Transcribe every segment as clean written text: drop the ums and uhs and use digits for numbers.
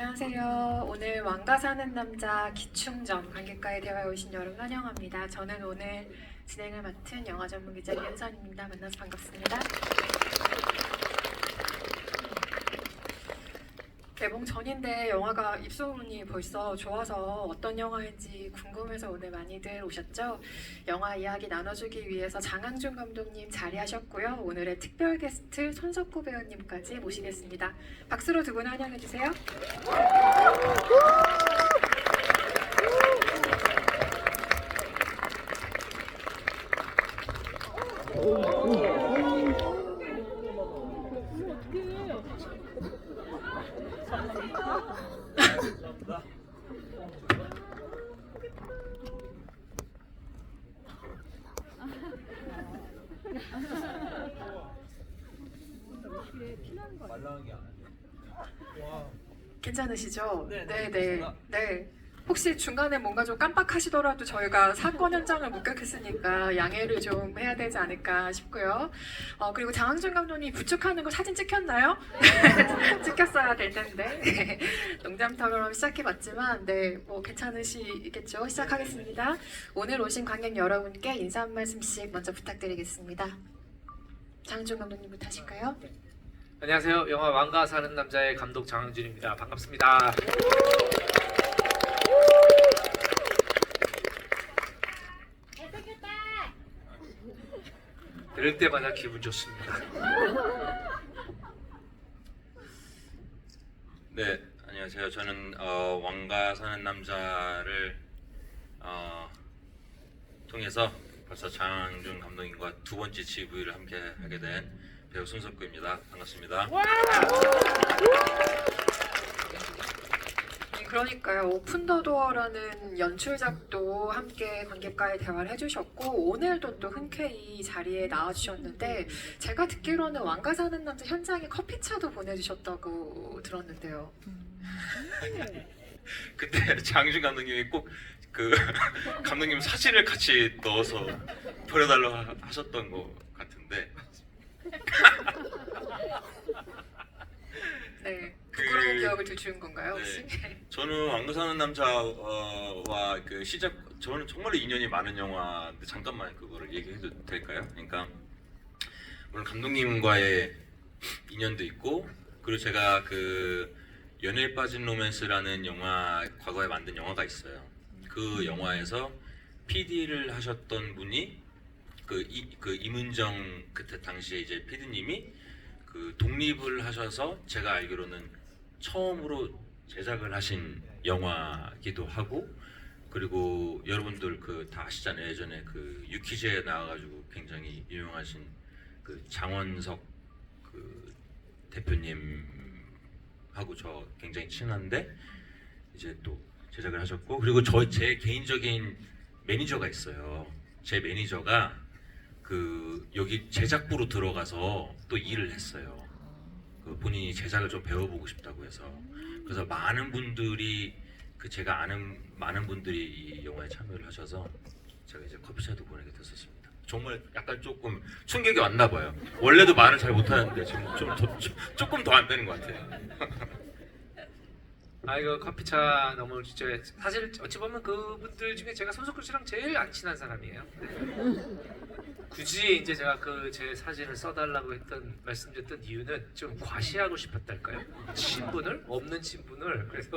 안녕하세요. 오늘 왕가 사는 남자 기충전 관객과의 대화에 오신 여러분 환영합니다. 저는 오늘 진행을 맡은 영화 전문 기자 이은선입니다. 만나서 반갑습니다. 개봉 전인데 영화가 입소문이 벌써 좋아서 어떤 영화인지 궁금해서 오늘 많이들 오셨죠? 영화 이야기 나눠주기 위해서 장항준 감독님 자리하셨고요. 오늘의 특별 게스트 손석구 배우님까지 모시겠습니다. 박수로 두 분 환영해주세요. 괜찮으시죠? 네. 혹시 중간에 뭔가 좀 깜빡하시더라도 저희가 사건 현장을 목격했으니까 양해를 좀 해야 되지 않을까 싶고요. 그리고 장항준 감독님 부축하는 거 사진 찍혔나요? 찍혔어야 될 텐데. 농담터럼 시작해봤지만 뭐 괜찮으시겠죠? 시작하겠습니다. 오늘 오신 관객 여러분께 인사 한 말씀씩 먼저 부탁드리겠습니다. 장항준 감독님부터 하실까요? 안녕하세요. 영화 왕가 사는 남자의 감독 장항준입니다. 반갑습니다. 들을 때마다 기분 좋습니다. 네, 안녕하세요. 저는 왕가 사는 남자를 통해서 벌써 장항준 감독님과 두 번째 GV를 함께 하게 된 배우 손석구입니다. 반갑습니다. 네, 그러니까요. 오픈 더 도어라는 연출작도 함께 관객과의 대화를 해주셨고 오늘도 또 흔쾌히 자리에 나와주셨는데 제가 듣기로는 왕가 사는 남자 현장에 커피차도 보내주셨다고 들었는데요. 그때 장항준 감독님이 꼭 그 감독님 사진을 같이 넣어서 보내달라고 하셨던 것 같은데. 네, 부끄러운 기억을 들추는 건가요 혹시? 저는 왕가 사는 남자와 그 시작, 저는 정말로 인연이 많은 영화인데 잠깐만 그거를 얘기해도 될까요? 그러니까 물론 감독님과의 인연도 있고, 그리고 제가 그 연애에 빠진 로맨스라는 영화, 과거에 만든 영화가 있어요. 그 영화에서 PD를 하셨던 분이 그 이문정, 그때 당시에 이제 PD님이 그 독립을 하셔서 제가 알기로는 처음으로 제작을 하신 영화기도 하고, 그리고 여러분들 그 다 아시잖아요. 예전에 그 유퀴즈에 나와가지고 굉장히 유명하신 그 장원석 그 대표님하고 저 굉장히 친한데 이제 또 제작을 하셨고, 그리고 제 개인적인 매니저가 있어요. 제 매니저가 그 여기 제작부로 들어가서 또 일을 했어요. 그 본인이 제작을 좀 배워보고 싶다고 해서. 그래서 많은 분들이, 그 제가 아는 많은 분들이 이 영화에 참여를 하셔서 제가 이제 커피차도 보내게 됐었습니다. 정말 약간 조금 충격이 왔나 봐요. 원래도 말을 잘 못하는데 지금 조금 더 안 되는 것 같아요. 이거 커피차 너무 진짜 사실 어찌 보면 그분들 중에 제가 손석구 씨랑 제일 안 친한 사람이에요. 굳이 이제 제가 그 제 사진을 써달라고 말씀드렸던 이유는 좀 과시하고 싶었달까요? 친분을, 없는 친분을. 그래서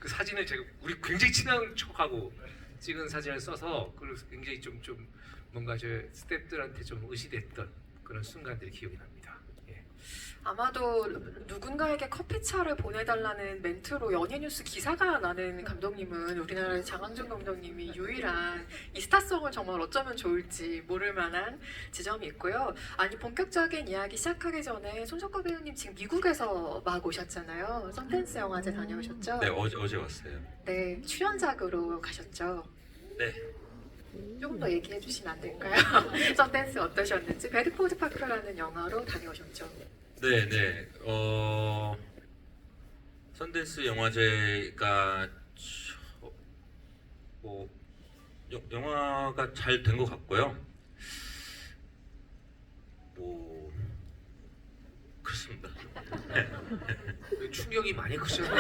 그 사진을 제가 우리 굉장히 친한 척하고 찍은 사진을 써서 그래서 굉장히 좀 뭔가 제 스태프들한테 좀 의시됐던 그런 순간들이 기억이 납니다. 아마도 누군가에게 커피차를 보내달라는 멘트로 연예뉴스 기사가 나는 감독님은 우리나라의 장항준 감독님이 유일한 이 스타성을 정말 어쩌면 좋을지 모를 만한 지점이 있고요. 아니, 본격적인 이야기 시작하기 전에 손석구 배우님 지금 미국에서 막 오셨잖아요. 선댄스 영화제 다녀오셨죠? 네, 어제 왔어요. 네, 출연작으로 가셨죠? 네. 조금 더 얘기해 주시면 안 될까요? 선댄스 어떠셨는지. 베드포드 파크라는 영화로 다녀오셨죠? 네. 선댄스 영화제가 영화가 잘 된 것 같고요. 그렇습니다. 충격이 많이 크셨네요.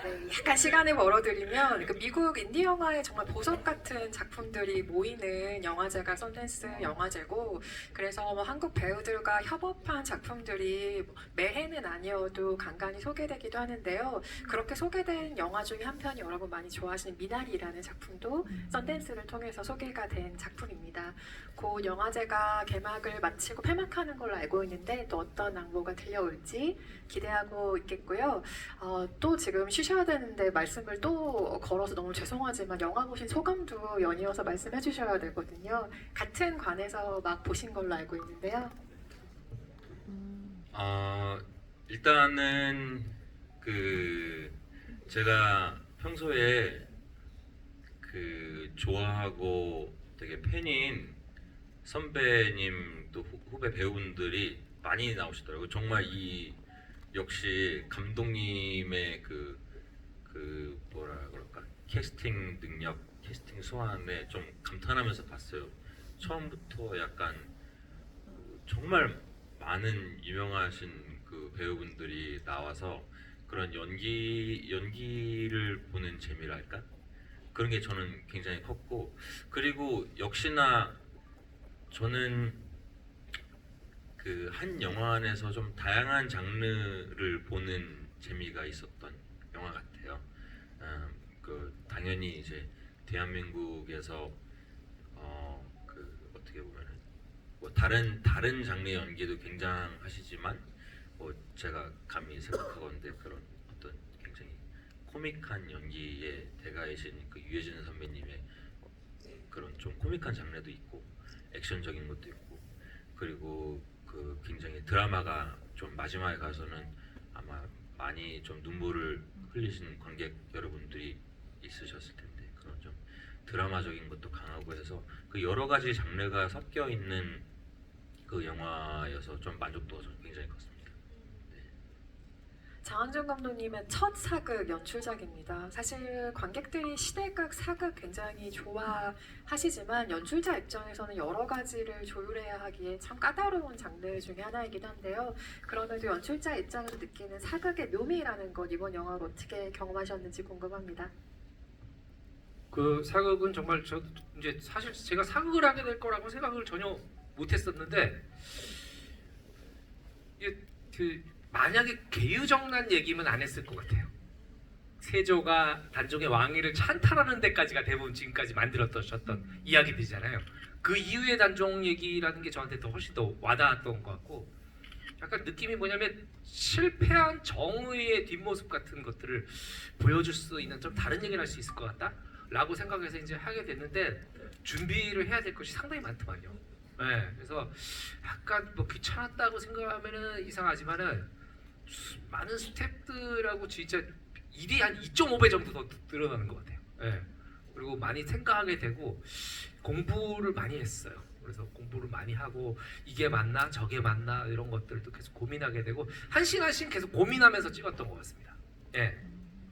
네, 약간 시간을 벌어들이면 그 미국 인디 영화의 정말 보석 같은 작품들이 모이는 영화제가 썬댄스 영화제고, 그래서 뭐 한국 배우들과 협업한 작품들이 뭐 매해는 아니어도 간간히 소개되기도 하는데요. 그렇게 소개된 영화 중에 한 편이 여러분 많이 좋아하시는 미나리라는 작품도 썬댄스를 통해서 소개가 된 작품입니다. 곧 영화제가 개막을 마치고 폐막하는 걸로 알고 있는데 또 어떤 낭보가 들려올지 기대하고 있겠고요. 또 지금 쉬셔야 되는데 말씀을 또 걸어서 너무 죄송하지만 영화 보신 소감도 연이어서 말씀해 주셔야 되거든요. 같은 관에서 막 보신 걸로 알고 있는데요. 일단은 그 제가 평소에 그 좋아하고 되게 팬인 선배님 또 후배 배우분들이 많이 나오시더라고요. 정말 이 역시 감독님의 그 뭐라 그럴까, 캐스팅 능력, 캐스팅 소환에 좀 감탄하면서 봤어요. 처음부터 약간 정말 많은 유명하신 그 배우분들이 나와서 그런 연기를 보는 재미랄까, 그런 게 저는 굉장히 컸고, 그리고 역시나 저는 그 한 영화 안에서 좀 다양한 장르를 보는 재미가 있었던 영화 같아요. 그 당연히 이제 대한민국에서 그 어떻게 보면은 뭐 다른 장르의 연기도 굉장하시지만 뭐 제가 감히 생각하건대 그런 어떤 굉장히 코믹한 연기의 대가이신 그 유해진 선배님의 그런 좀 코믹한 장르도 있고 액션적인 것도 있고, 그리고 그 굉장히 드라마가 좀 마지막에 가서는 아마 많이 좀 눈물을 흘리신 관객 여러분들이 있으셨을 텐데, 그런 좀 드라마적인 것도 강하고 해서 그 여러 가지 장르가 섞여 있는 그 영화여서 좀 만족도가 좀 굉장히 컸습니다. 장항준 감독님의 첫 사극 연출작입니다. 사실 관객들이 시대극, 사극 굉장히 좋아하시지만 연출자 입장에서는 여러 가지를 조율해야 하기에 참 까다로운 장르 중에 하나이기도 한데요. 그럼에도 연출자 입장에서 느끼는 사극의 묘미라는 것 이번 영화로 어떻게 경험하셨는지 궁금합니다. 그 사극은 정말 저 이제 사실 제가 사극을 하게 될 거라고 생각을 전혀 못했었는데, 이게 그 만약에 계유정난 얘기면 안 했을 것 같아요. 세조가 단종의 왕위를 찬탈하는 데까지가 대부분 지금까지 만들었던 이야기들이잖아요. 그 이후의 단종 얘기라는 게 저한테 더 훨씬 더 와닿았던 것 같고, 약간 느낌이 뭐냐면 실패한 정의의 뒷모습 같은 것들을 보여줄 수 있는 좀 다른 얘기를 할 수 있을 것 같다라고 생각해서 이제 하게 됐는데, 준비를 해야 될 것이 상당히 많더만요. 네, 그래서 약간 뭐 귀찮았다고 생각하면은 이상하지만은 많은 스태프들하고 진짜 일이 한 2.5배 정도 더 늘어나는 것 같아요. 네. 그리고 많이 생각하게 되고 공부를 많이 했어요. 그래서 공부를 많이 하고 이게 맞나 저게 맞나 이런 것들도 계속 고민하게 되고 한 씬씩 계속 고민하면서 찍었던 것 같습니다. 예.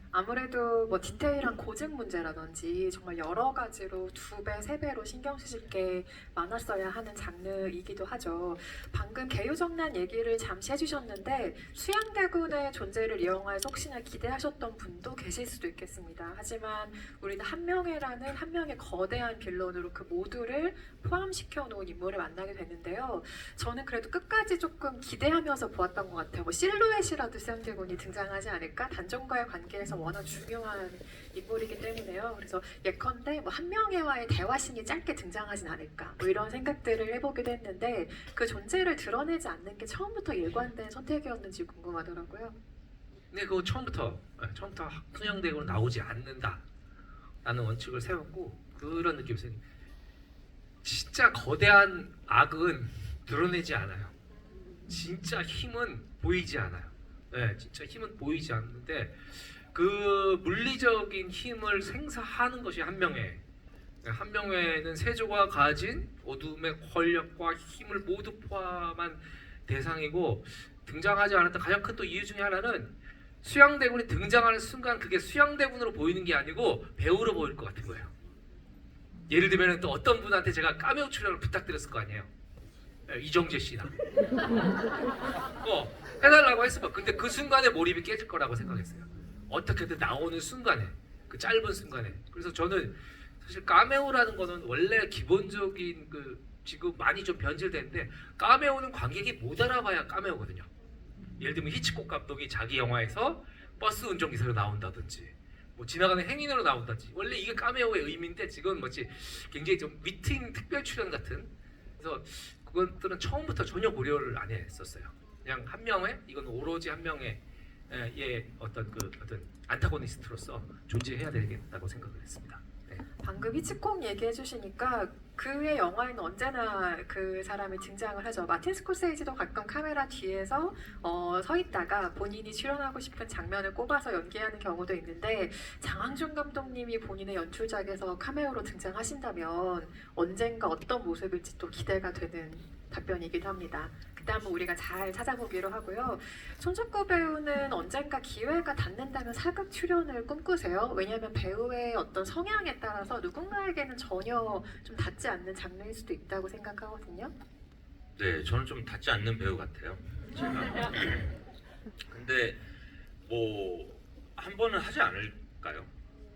아무래도 뭐 디테일한 고증 문제라든지 정말 여러 가지로 2배, 3배로 신경 쓰실 게 많았어야 하는 장르이기도 하죠. 방금 개유정난 얘기를 잠시 해주셨는데 수양대군의 존재를 이 영화에서 혹시나 기대하셨던 분도 계실 수도 있겠습니다. 하지만 우리는 한명회라는 한 명의 거대한 빌런으로 그 모두를 포함시켜 놓은 인물을 만나게 됐는데요. 저는 그래도 끝까지 조금 기대하면서 보았던 것 같아요. 뭐 실루엣이라도 수양대군이 등장하지 않을까? 단종과의 관계에서 워낙 중요한 인물이기 때문에요. 그래서 예컨대 뭐 한명회와의 대화신이 짧게 등장하진 않을까, 뭐 이런 생각들을 해보기도 했는데 그 존재를 드러내지 않는 게 처음부터 일관된 선택이었는지 궁금하더라고요. 근데 그거 처음부터 훈영대군은 나오지 않는다라는 원칙을 세웠고, 그런 느낌이 있어요. 진짜 거대한 악은 드러내지 않아요. 진짜 힘은 보이지 않아요. 네, 진짜 힘은 보이지 않는데 그 물리적인 힘을 생사하는 것이 한명회. 한명회는 세조가 가진 어둠의 권력과 힘을 모두 포함한 대상이고, 등장하지 않았던 가장 큰 또 이유 중에 하나는 수양대군이 등장하는 순간 그게 수양대군으로 보이는 게 아니고 배우로 보일 것 같은 거예요. 예를 들면 또 어떤 분한테 제가 카메오 출연을 부탁드렸을 거 아니에요. 이정재 씨나. 해달라고 했어. 근데 그 순간에 몰입이 깨질 거라고 생각했어요. 어떻게든 나오는 순간에, 그 짧은 순간에. 그래서 저는 사실 카메오라는 거는 원래 기본적인 그 지금 많이 좀 변질됐는데 카메오는 관객이 못 알아봐야 카메오거든요. 예를 들면 히치콕 감독이 자기 영화에서 버스 운전기사로 나온다든지 뭐 지나가는 행인으로 나온다든지 원래 이게 카메오의 의미인데 지금 뭐지 굉장히 좀 위트인 특별 출연 같은 그래서 그것들은 처음부터 전혀 고려를 안 했었어요. 그냥 한 명의 이건 오로지 한 명의 어떤 안타고니스트로서 존재해야 되겠다고 생각을 했습니다. 네. 방금 히치콕 얘기해 주시니까 그의 영화에는 언제나 그 사람이 등장을 하죠. 마틴 스콜세이지도 가끔 카메라 뒤에서 서 있다가 본인이 출연하고 싶은 장면을 꼽아서 연기하는 경우도 있는데 장항준 감독님이 본인의 연출작에서 카메오로 등장하신다면 언젠가 어떤 모습일지 또 기대가 되는 답변이기도 합니다. 그때 한번 우리가 잘 찾아보기로 하고요. 손석구 배우는 언젠가 기회가 닿는다면 사극 출연을 꿈꾸세요? 왜냐하면 배우의 어떤 성향에 따라서 누군가에게는 전혀 좀 닿지 않는 장르일 수도 있다고 생각하거든요. 네, 저는 좀 닿지 않는 배우 같아요. 제가. 근데 뭐 한 번은 하지 않을까요?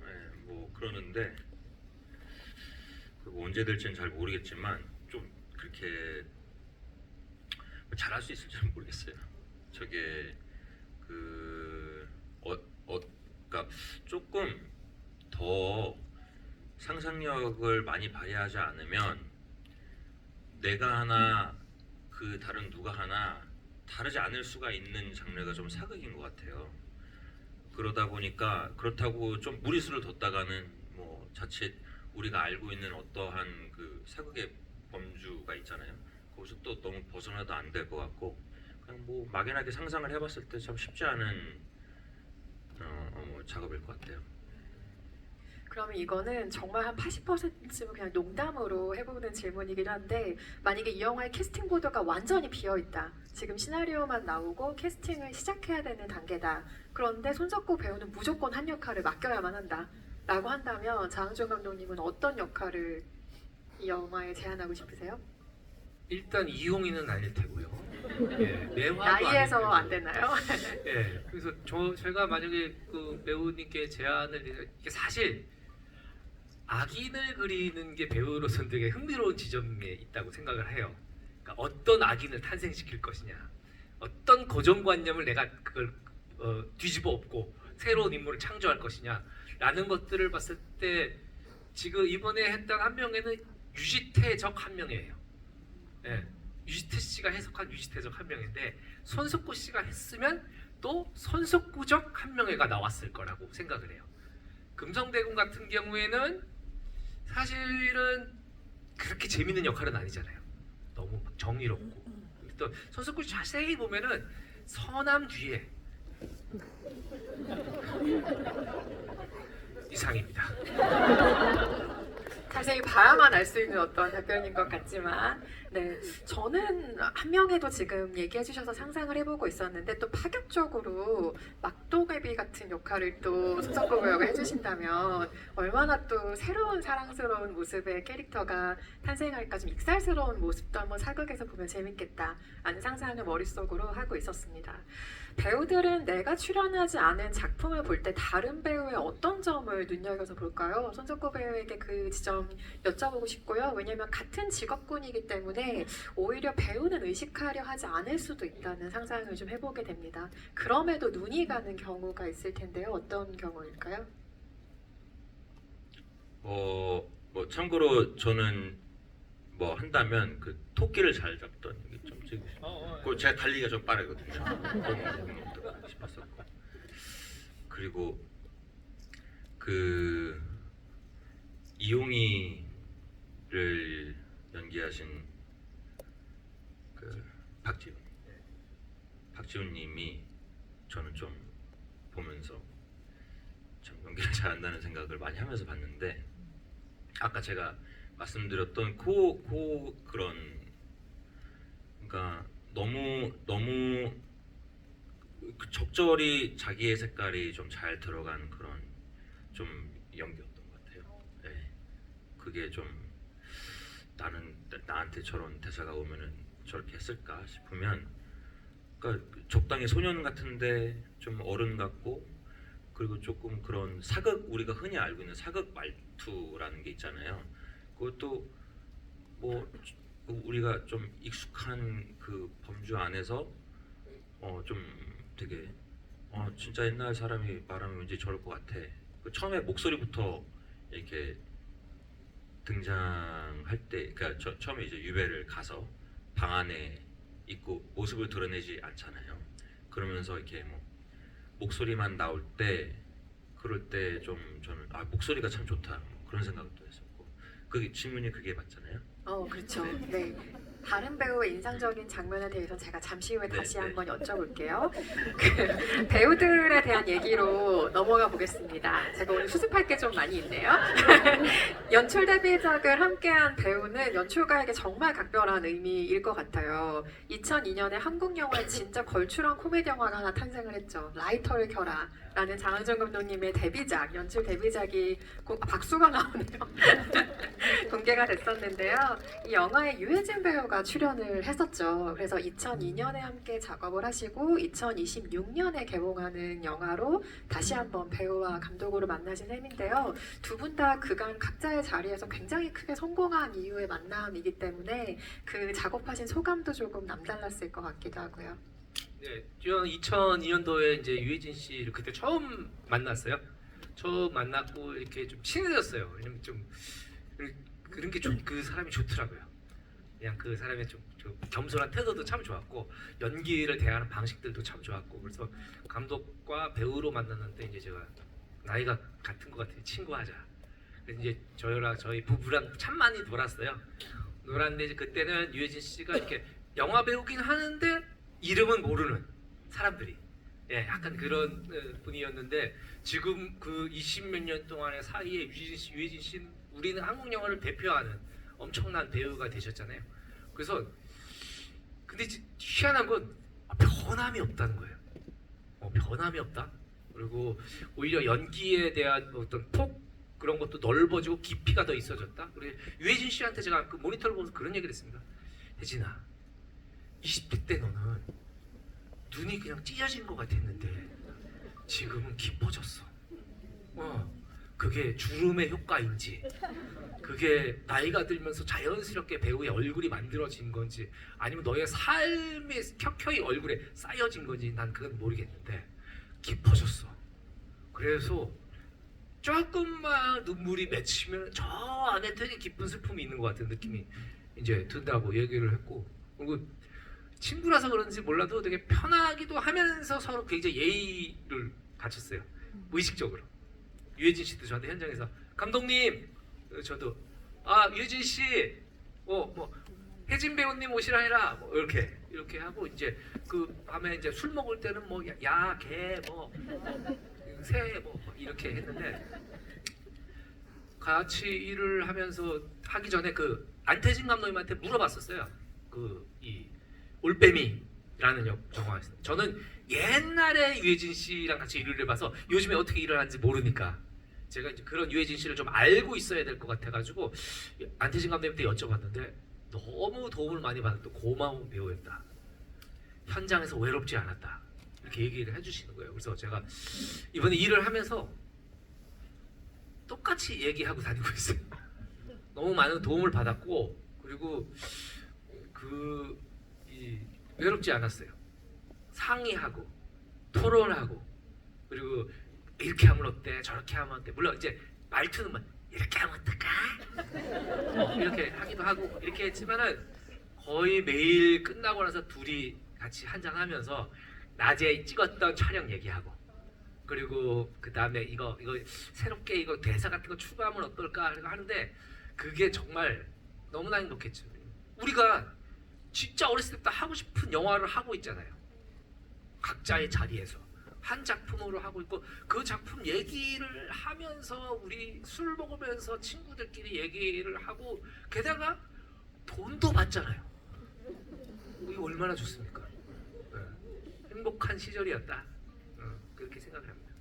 네, 뭐 그러는데 그거 언제 될지는 잘 모르겠지만 좀 그렇게 잘할 수 있을지는 모르겠어요. 저게 그러니까 조금 더 상상력을 많이 발휘하지 않으면 내가 하나 그 다른 누가 하나 다르지 않을 수가 있는 장르가 좀 사극인 것 같아요. 그러다 보니까 그렇다고 좀 무리수를 뒀다가는 뭐 자칫 우리가 알고 있는 어떠한 그 사극의 범주가 있잖아요. 거기서 또 너무 벗어나도 안 될 것 같고 그냥 뭐 막연하게 상상을 해봤을 때 참 쉽지 않은 작업일 것 같아요. 그러면 이거는 정말 한 80%쯤은 그냥 농담으로 해보는 질문이긴 한데 만약에 이 영화의 캐스팅 보드가 완전히 비어있다. 지금 시나리오만 나오고 캐스팅을 시작해야 되는 단계다. 그런데 손석구 배우는 무조건 한 역할을 맡겨야만 한다. 라고 한다면 장항준 감독님은 어떤 역할을 이 영화에 제안하고 싶으세요? 일단 이용이는 아닐 테고요. 예, 매화도 나이에서 아닐 안 테고. 되나요? 예, 그래서 제가 만약에 그 배우님께 제안을 이게 사실 악인을 그리는 게 배우로서는 되게 흥미로운 지점에 있다고 생각을 해요. 그러니까 어떤 악인을 탄생시킬 것이냐, 어떤 고정관념을 내가 그걸 뒤집어 엎고 새로운 인물을 창조할 것이냐라는 것들을 봤을 때 지금 이번에 했던 한 명에는 유지태적 한 명이에요. 예, 유지태 씨가 해석한 유지태적 한 명인데 손석구 씨가 했으면 또 손석구적 한 명애가 나왔을 거라고 생각을 해요. 금성대군 같은 경우에는 사실은 그렇게 재밌는 역할은 아니잖아요. 너무 막 정의롭고. 근데 또 손석구 씨 자세히 보면은 서남 뒤에 이상입니다. 자세히 봐야만 알 수 있는 어떤 답변인 것 같지만 네, 저는 한 명에도 지금 얘기해 주셔서 상상을 해보고 있었는데 또 파격적으로 막도개비 같은 역할을 또 손석구 배우가 해주신다면 얼마나 또 새로운 사랑스러운 모습의 캐릭터가 탄생할까 좀 익살스러운 모습도 한번 사극에서 보면 재밌겠다 라는 상상을 머릿속으로 하고 있었습니다. 배우들은 내가 출연하지 않은 작품을 볼 때 다른 배우의 어떤 점을 눈여겨서 볼까요? 손석구 배우에게 그 지점 여쭤보고 싶고요. 왜냐하면 같은 직업군이기 때문에 오히려 배우는 의식하려 하지 않을 수도 있다는 상상을 좀 해보게 됩니다. 그럼에도 눈이 가는 경우가 있을 텐데요. 어떤 경우일까요? 뭐 참고로 저는 뭐 한다면 그 토끼를 잘 잡던 이게 좀 그 제가 달리기가 좀 빠르거든요. 그런 것도 싶었었고 그리고 그 이용이를 연기하신 그 박지훈님이 저는 좀 보면서 참 연기를 잘한다는 생각을 많이 하면서 봤는데 아까 제가 말씀드렸던 그런 그러니까 너무 적절히 자기의 색깔이 좀 잘 들어간 그런 좀 연기였던 것 같아요. 네. 그게 좀 나한테 저런 대사가 오면은 저렇게 했을까 싶으면 그러니까 적당히 소년 같은데 좀 어른 같고, 그리고 조금 그런 사극, 우리가 흔히 알고 있는 사극 말투라는 게 있잖아요. 그것도 뭐 우리가 좀 익숙한 그 범주 안에서 좀 되게 진짜 옛날 사람이 말하면 왠지 저럴 것 같아. 그 처음에 목소리부터 이렇게 등장할 때, 그러니까 처음에 이제 유배를 가서 방 안에 있고 모습을 드러내지 않잖아요. 그러면서 이렇게 뭐 목소리만 나올 때, 그럴 때 좀 저는 목소리가 참 좋다, 뭐 그런 생각도 했었고, 그 질문이 그게 맞잖아요. 그렇죠. 네. 다른 배우의 인상적인 장면에 대해서 제가 잠시 후에 다시 한번 여쭤볼게요. 그 배우들에 대한 얘기로 넘어가 보겠습니다. 제가 오늘 수습할 게 좀 많이 있네요. 연출 데뷔작을 함께한 배우는 연출가에게 정말 각별한 의미일 것 같아요. 2002년에 한국 영화에 진짜 걸출한 코미디 영화가 하나 탄생을 했죠. 라이터를 켜라 라는 장항준 감독님의 데뷔작, 연출 데뷔작이 박수가 나오네요. 공개가 됐었는데요. 이 영화에 유해진 배우가 출연을 했었죠. 그래서 2002년에 함께 작업을 하시고 2026년에 개봉하는 영화로 다시 한번 배우와 감독으로 만나신 셈인데요. 두 분 다 그간 각자의 자리에서 굉장히 크게 성공한 이후의 만남이기 때문에 그 작업하신 소감도 조금 남달랐을 것 같기도 하고요. 네, 저는 2002년도에 이제 유해진 씨를 그때 처음 만났어요. 처음 만났고 이렇게 좀 친해졌어요. 왜냐면 좀 그런 게 좀 그 사람이 좋더라고요. 그냥 그 사람의 좀 겸손한 태도도 참 좋았고, 연기를 대하는 방식들도 참 좋았고, 그래서 감독과 배우로 만났는데 이제 제가 나이가 같은 것 같아요. 친구하자. 그래서 이제 저희 부부랑 참 많이 놀았어요. 놀았는데 이제 그때는 유해진 씨가 이렇게 영화 배우긴 하는데 이름은 모르는 사람들이, 예, 약간 그런 분이었는데, 지금 그 20몇 년 동안의 사이에 유해진 씨는 우리는 한국 영화를 대표하는 엄청난 배우가 되셨잖아요. 그래서 근데 희한한 건 변함이 없다는 거예요. 변함이 없다. 그리고 오히려 연기에 대한 어떤 폭 그런 것도 넓어지고 깊이가 더 있어졌다. 그리고 유해진 씨한테 제가 그 모니터를 보면서 그런 얘기를 했습니다. 혜진아, 20대 때 너는 눈이 그냥 찢어진 것 같았는데 지금은 깊어졌어. 그게 주름의 효과인지, 그게 나이가 들면서 자연스럽게 배우의 얼굴이 만들어진 건지, 아니면 너의 삶의 켜켜이 얼굴에 쌓여진 건지 난 그건 모르겠는데 깊어졌어. 그래서 조금만 눈물이 맺히면 저 안에 되게 깊은 슬픔이 있는 것 같은 느낌이 이제 든다고 얘기를 했고, 그리고 친구라서 그런지 몰라도 되게 편하기도 하면서 서로 굉장히 예의를 갖췄어요. 무의식적으로. 유해진 씨도 저한테 현장에서 감독님, 저도 유해진 씨, 뭐 혜진 배우님 오시라 해라, 뭐 이렇게 하고, 이제 그 밤에 이제 술 먹을 때는 뭐 야, 개, 뭐 새, 뭐 이렇게 했는데, 같이 일을 하면서 하기 전에 그 안태진 감독님한테 물어봤었어요. 그 이 올빼미라는 영화였어요. 저는 옛날에 유해진 씨랑 같이 일을 해봐서 요즘에 어떻게 일을 하는지 모르니까 제가 이제 그런 유해진 씨를 좀 알고 있어야 될 것 같아가지고 안태진 감독님한테 여쭤봤는데 너무 도움을 많이 받았던 고마운 배우였다. 현장에서 외롭지 않았다. 이렇게 얘기를 해주시는 거예요. 그래서 제가 이번에 일을 하면서 똑같이 얘기하고 다니고 있어요. 너무 많은 도움을 받았고, 그리고 외롭지 않았어요. 상의하고 토론하고, 그리고 이렇게 하면 어때, 저렇게 하면 어때. 물론 이제 말투는 뭐 이렇게 하면 어떨까, 이렇게 하기도 하고 이렇게 했지만은 거의 매일 끝나고 나서 둘이 같이 한잔하면서 낮에 찍었던 촬영 얘기하고, 그리고 그 다음에 이거 새롭게 이거 대사 같은 거 추가하면 어떨까 하는데, 그게 정말 너무나 행복했죠. 우리가 진짜 어렸을 때부터 하고 싶은 영화를 하고 있잖아요. 각자의 자리에서 한 작품으로 하고 있고, 그 작품 얘기를 하면서 우리 술 먹으면서 친구들끼리 얘기를 하고, 게다가 돈도 받잖아요. 이게 얼마나 좋습니까? 행복한 시절이었다. 그렇게 생각을 합니다.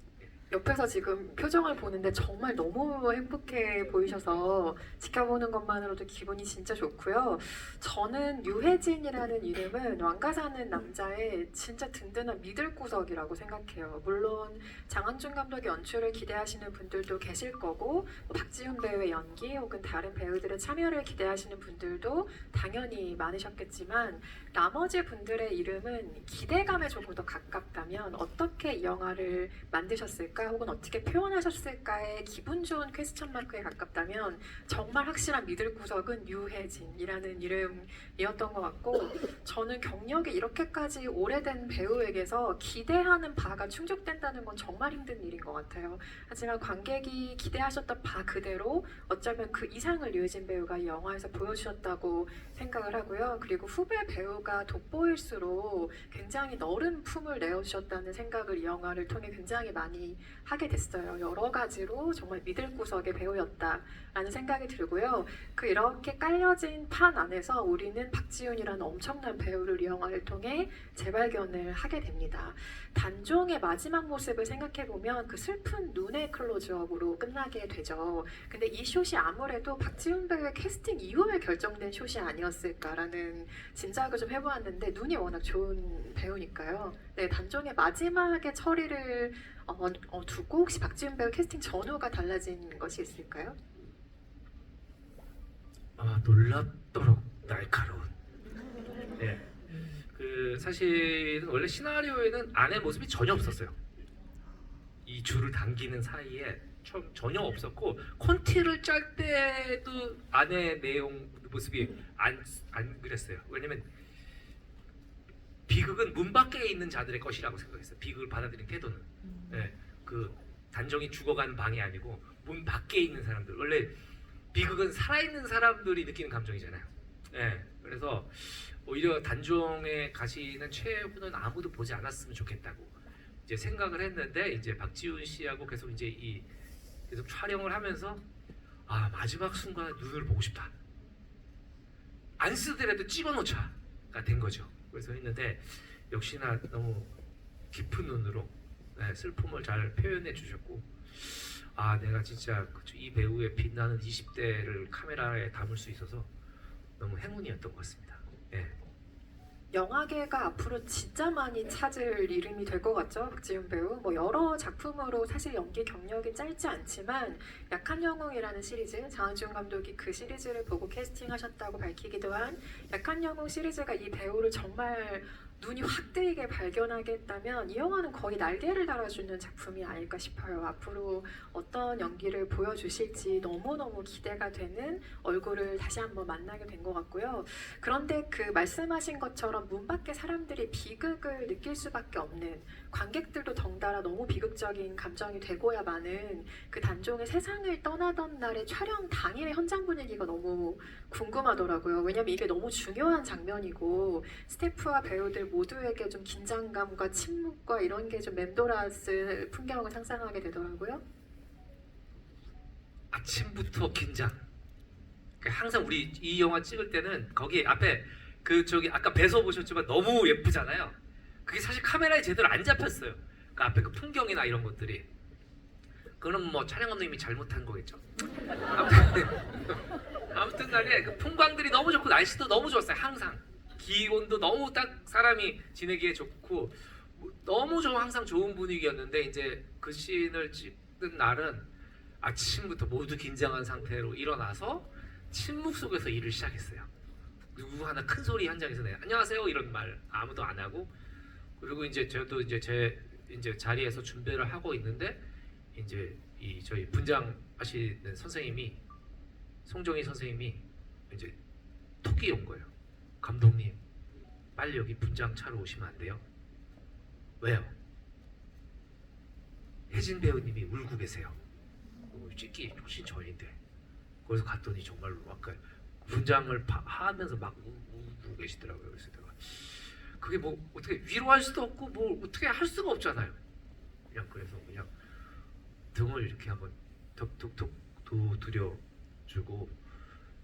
옆에서 지금 표정을 보는데 정말 너무 행복해 보이셔서 지켜보는 것만으로도 기분이 진짜 좋고요. 저는 유해진이라는 이름은 왕가 사는 남자의 진짜 든든한 미들구석이라고 생각해요. 물론 장항준 감독의 연출을 기대하시는 분들도 계실 거고 뭐 박지훈 배우의 연기 혹은 다른 배우들의 참여를 기대하시는 분들도 당연히 많으셨겠지만 나머지 분들의 이름은 기대감에 조금 더 가깝다면 어떻게 이 영화를 만드셨을까 혹은 어떻게 표현하셨을까의 기분 좋은 퀘스천 마크에 가깝다면 정말 확실한 믿을 구석은 유해진이라는 이름이었던 것 같고 저는 경력이 이렇게까지 오래된 배우에게서 기대하는 바가 충족된다는 건 정말 힘든 일인 것 같아요. 하지만 관객이 기대하셨던 바 그대로 어쩌면 그 이상을 유해진 배우가 이 영화에서 보여주셨다고 생각을 하고요. 그리고 후배 배우가 돋보일수록 굉장히 너른 품을 내어주셨다는 생각을 이 영화를 통해 굉장히 많이 하게 됐어요. 여러 가지로 정말 믿을 구석의 배우였다라는 생각이 들고요. 그 이렇게 깔려진 판 안에서 우리는 박지훈이라는 엄청난 배우를 이 영화를 통해 재발견을 하게 됩니다. 단종의 마지막 모습을 생각해보면 그 슬픈 눈의 클로즈업으로 끝나게 되죠. 근데 이 숏이 아무래도 박지훈 배우의 캐스팅 이후에 결정된 숏이 아니었을까라는 짐작을 좀 해보았는데 눈이 워낙 좋은 배우니까요. 네, 단종의 마지막에 처리를 두고 혹시 박지훈 배우 캐스팅 전후가 달라진 것이 있을까요? 놀랍도록 날카로운. 네. 그 사실은 원래 시나리오에는 아내 모습이 전혀 없었어요. 이 줄을 당기는 사이에 전혀 없었고 콘티를 짤 때도 아내 내용 모습이 안 그랬어요. 왜냐면 비극은 문 밖에 있는 자들의 것이라고 생각했어요. 비극을 받아들인 태도는. 네, 그 단정이 죽어가는 방이 아니고 문 밖에 있는 사람들. 원래 비극은 살아있는 사람들이 느끼는 감정이잖아요. 네, 그래서 오히려 단종에 가시는 최후는 아무도 보지 않았으면 좋겠다고 이제 생각을 했는데 이제 박지훈 씨하고 계속 이제 계속 촬영을 하면서 마지막 순간에 눈을 보고 싶다. 안 쓰더라도 찍어놓자가 된 거죠. 그래서 했는데 역시나 너무 깊은 눈으로 슬픔을 잘 표현해 주셨고 내가 진짜 이 배우의 빛나는 20대를 카메라에 담을 수 있어서 너무 행운이었던 것 같습니다. 예. 영화계가 앞으로 진짜 많이 찾을 이름이 될 것 같죠, 박지훈 배우. 뭐 여러 작품으로 사실 연기 경력이 짧지 않지만 약한 영웅이라는 시리즈, 장항준 감독이 그 시리즈를 보고 캐스팅하셨다고 밝히기도 한 약한 영웅 시리즈가 이 배우를 정말 눈이 확 뜨이게 발견하게 했다면 이 영화는 거의 날개를 달아주는 작품이 아닐까 싶어요. 앞으로 어떤 연기를 보여주실지 너무너무 기대가 되는 얼굴을 다시 한번 만나게 된 것 같고요. 그런데 그 말씀하신 것처럼 문 밖에 사람들이 비극을 느낄 수밖에 없는, 관객들도 덩달아 너무 비극적인 감정이 되고야 마는 그 단종의 세상을 떠나던 날의 촬영 당일의 현장 분위기가 너무 궁금하더라고요. 왜냐면 이게 너무 중요한 장면이고 스태프와 배우들 모두에게 좀 긴장감과 침묵과 이런 게 좀 맴돌았을 풍경을 상상하게 되더라고요. 아침부터 긴장. 항상 우리 이 영화 찍을 때는 거기 앞에 아까 배서 보셨지만 너무 예쁘잖아요. 그게 사실 카메라에 제대로 안 잡혔어요. 그 앞에 그 풍경이나 이런 것들이. 그럼 뭐 촬영 감독님이 잘못한 거겠죠. 아무튼 간에 그 풍광들이 너무 좋고 날씨도 너무 좋았어요. 항상 기온도 너무 딱 사람이 지내기에 좋고 너무 항상 좋은 분위기였는데 이제 그 씬을 찍는 날은 아침부터 모두 긴장한 상태로 일어나서 침묵 속에서 일을 시작했어요. 누구 하나 큰 소리 현장에서 내 안녕하세요 이런 말 아무도 안 하고, 그리고 이제 저도 이제 제 자리에서 준비를 하고 있는데 이제 저희 분장 하시는 선생님이 송정희 선생님이 이제 톡이 온 거예요. 감독님 빨리 여기 분장 차로 오시면 안 돼요? 왜요? 혜진 배우님이 울고 계세요. 찍기 훨씬 전인데. 거기서 갔더니 정말로 아까 분장을 하면서 막 울고 계시더라고요. 그래서 내가 그게 뭐 어떻게 위로할 수도 없고 뭐 어떻게 할 수가 없잖아요. 그래서 그냥 등을 이렇게 한번 톡톡톡 두드려주고,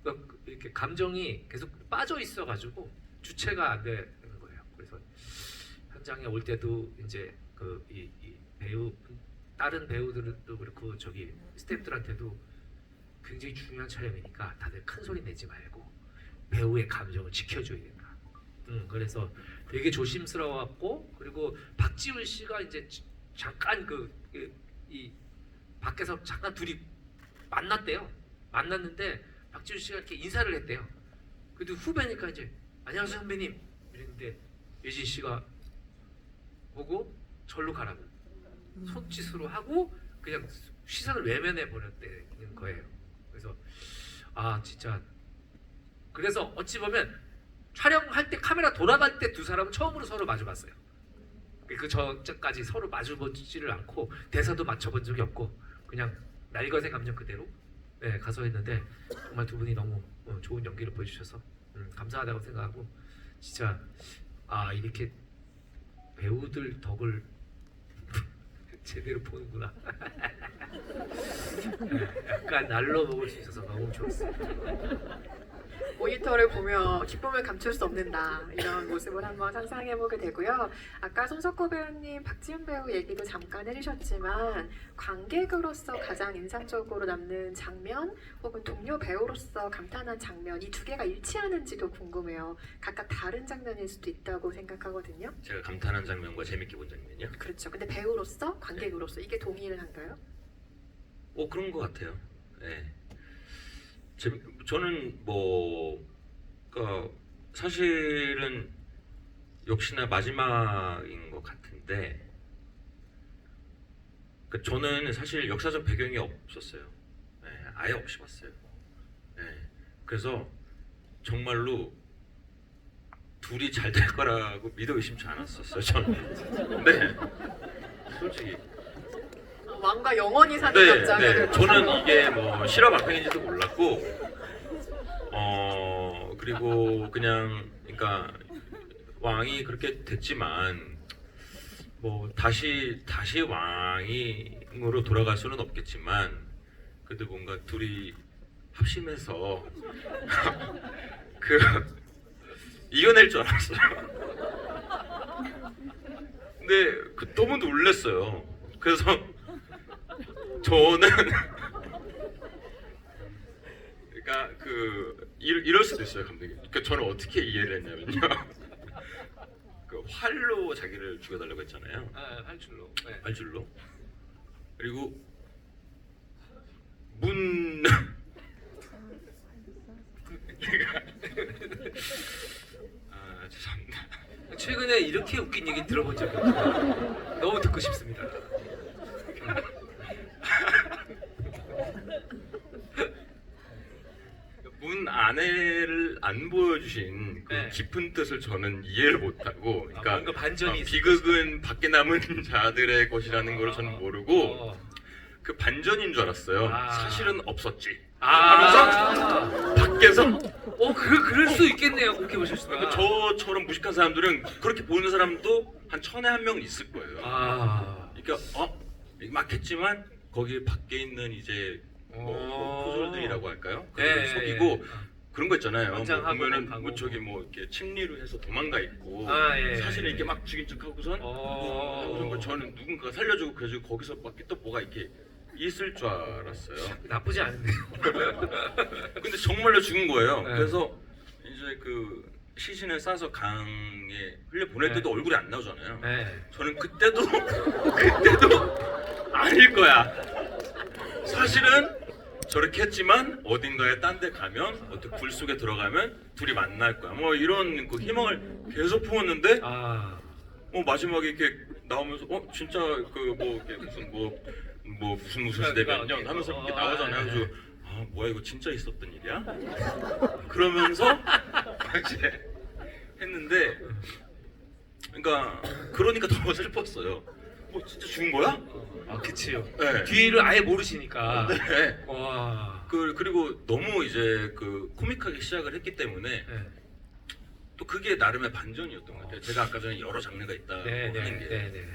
그러니까 이렇게 감정이 계속 빠져 있어가지고 주체가 안 되는 거예요. 그래서 현장에 올 때도 이제 이 배우 다른 배우들도 그렇고 저기 스태프들한테도 굉장히 중요한 촬영이니까 다들 큰 소리 내지 말고 배우의 감정을 지켜줘야 된다. 그래서 되게 조심스러웠고 그리고 박지훈 씨가 이제 잠깐 이 밖에서 잠깐 둘이 만났대요. 만났는데 박지훈 씨가 이렇게 인사를 했대요. 그래도 후배니까 이제 안녕하세요 선배님 이랬는데 예진 씨가 보고 절로 가라고 손짓으로 하고 그냥 시선을 외면해 버렸다는 거예요. 그래서 아 진짜 그래서 어찌 보면 촬영할 때 카메라 돌아갈 때 두 사람은 처음으로 서로 마주봤어요. 그 전까지 서로 마주보지를 않고 대사도 맞춰본 적이 없고 그냥 날것의 감정 그대로 네, 가서 했는데 정말 두 분이 너무 좋은 연기를 보여주셔서 감사하다고 생각하고 진짜 아 이렇게 배우들 덕을 제대로 보는구나. 네, 약간 날로 먹을 수 있어서 너무 좋았어요. 모니터를 보며 기쁨을 감출 수 없는다 이런 모습을 한번 상상해보게 되고요. 아까 손석구 배우님, 박지훈 배우 얘기도 잠깐 해주셨지만 관객으로서 가장 인상적으로 남는 장면 혹은 동료 배우로서 감탄한 장면 이 두 개가 일치하는지도 궁금해요. 각각 다른 장면일 수도 있다고 생각하거든요. 제가 감탄한 장면과 재밌게 본 장면이요? 그렇죠. 근데 배우로서 관객으로서 이게 동일한가요? 그런 것 같아요. 네. 저는 그러니까 사실은 역시나 마지막인 것 같은데, 그러니까 저는 사실 역사적 배경이 없었어요. 네, 아예 없이 봤어요. 네, 그래서 정말로 둘이 잘 될 거라고 믿어 의심치 않았었어요. 저는. 네, 솔직히. 왕과 영원히 사는 네, 남자가 저는 이게 뭐 실화 발표인지도 몰랐고, 그리고 그냥 그러니까 왕이 그렇게 됐지만 뭐 다시 왕으로 돌아갈 수는 없겠지만 그래도 뭔가 둘이 합심해서 이겨낼 줄 알았어요. 근데 너무 놀랐어요. 그래서 저는 그러니까 이럴 수도 있어요, 감독님. 그러니까 저는 어떻게 이해를 했냐면요. 그 활로 자기를 죽여달라고 했잖아요. 아, 활줄로. 네. 활줄로. 그리고 문 죄송합니다. 최근에 이렇게 웃긴 얘기 들어본 적이 없어요. 너무 듣고 싶습니다. 문 안에를 안 보여주신 그 네. 깊은 뜻을 저는 이해를 못하고, 그러니까 뭔가 반전이 있을 비극은 밖에 남은 자들의 것이라는 걸 저는 모르고 어. 그 반전인 줄 알았어요. 아. 사실은 없었지. 아. 밖에서 그럴 수 있겠네요. 그렇게 보셨으면. 그러니까 저처럼 무식한 사람들은 그렇게 보는 사람도 한 1000에 1명 있을 거예요. 아. 그러니까 맞겠지만 거기 밖에 있는 이제 뭐 포졸들이라고 할까요? 그걸 네. 속이고 그런 거 있잖아요. 뭐 현장하고 보면은 가고. 뭐 저기 뭐 이렇게 침리로 해서 도망가 있고 아, 예. 사실은 이렇게 막 죽인 척하고선 하고선 뭐 저는 누군가 살려주고 그래가지고 거기서 막 또 뭐가 이렇게 있을 줄 알았어요. 나쁘지 않은데요. 근데 정말로 죽은 거예요. 네. 그래서 이제 그 시신을 싸서 강에 흘려 보낼 때도 네. 얼굴이 안 나오잖아요. 네. 저는 그때도 아닐 거야. 사실은 저렇게 했지만 어딘가에 딴 데 가면 어떻게 굴 속에 들어가면 둘이 만날 거야. 뭐 이런 그 희망을 계속 품었는데 아. 마지막에 이렇게 나오면서 진짜 그 뭐 무슨 시대 몇 년 하면서 이렇게 나오잖아요. 그래서 뭐야 이거 진짜 있었던 일이야? 그러면서 이제 했는데 그러니까 더 슬펐어요. 진짜 죽은 거야? 아, 그치요. 네. 뒤를 아예 모르시니까. 네. 와. 그리고 너무 이제 코믹하게 시작을 했기 때문에 네. 또 그게 나름의 반전이었던 것 같아요. 제가 아까 전에 여러 장르가 있다고 네, 하는 게 네.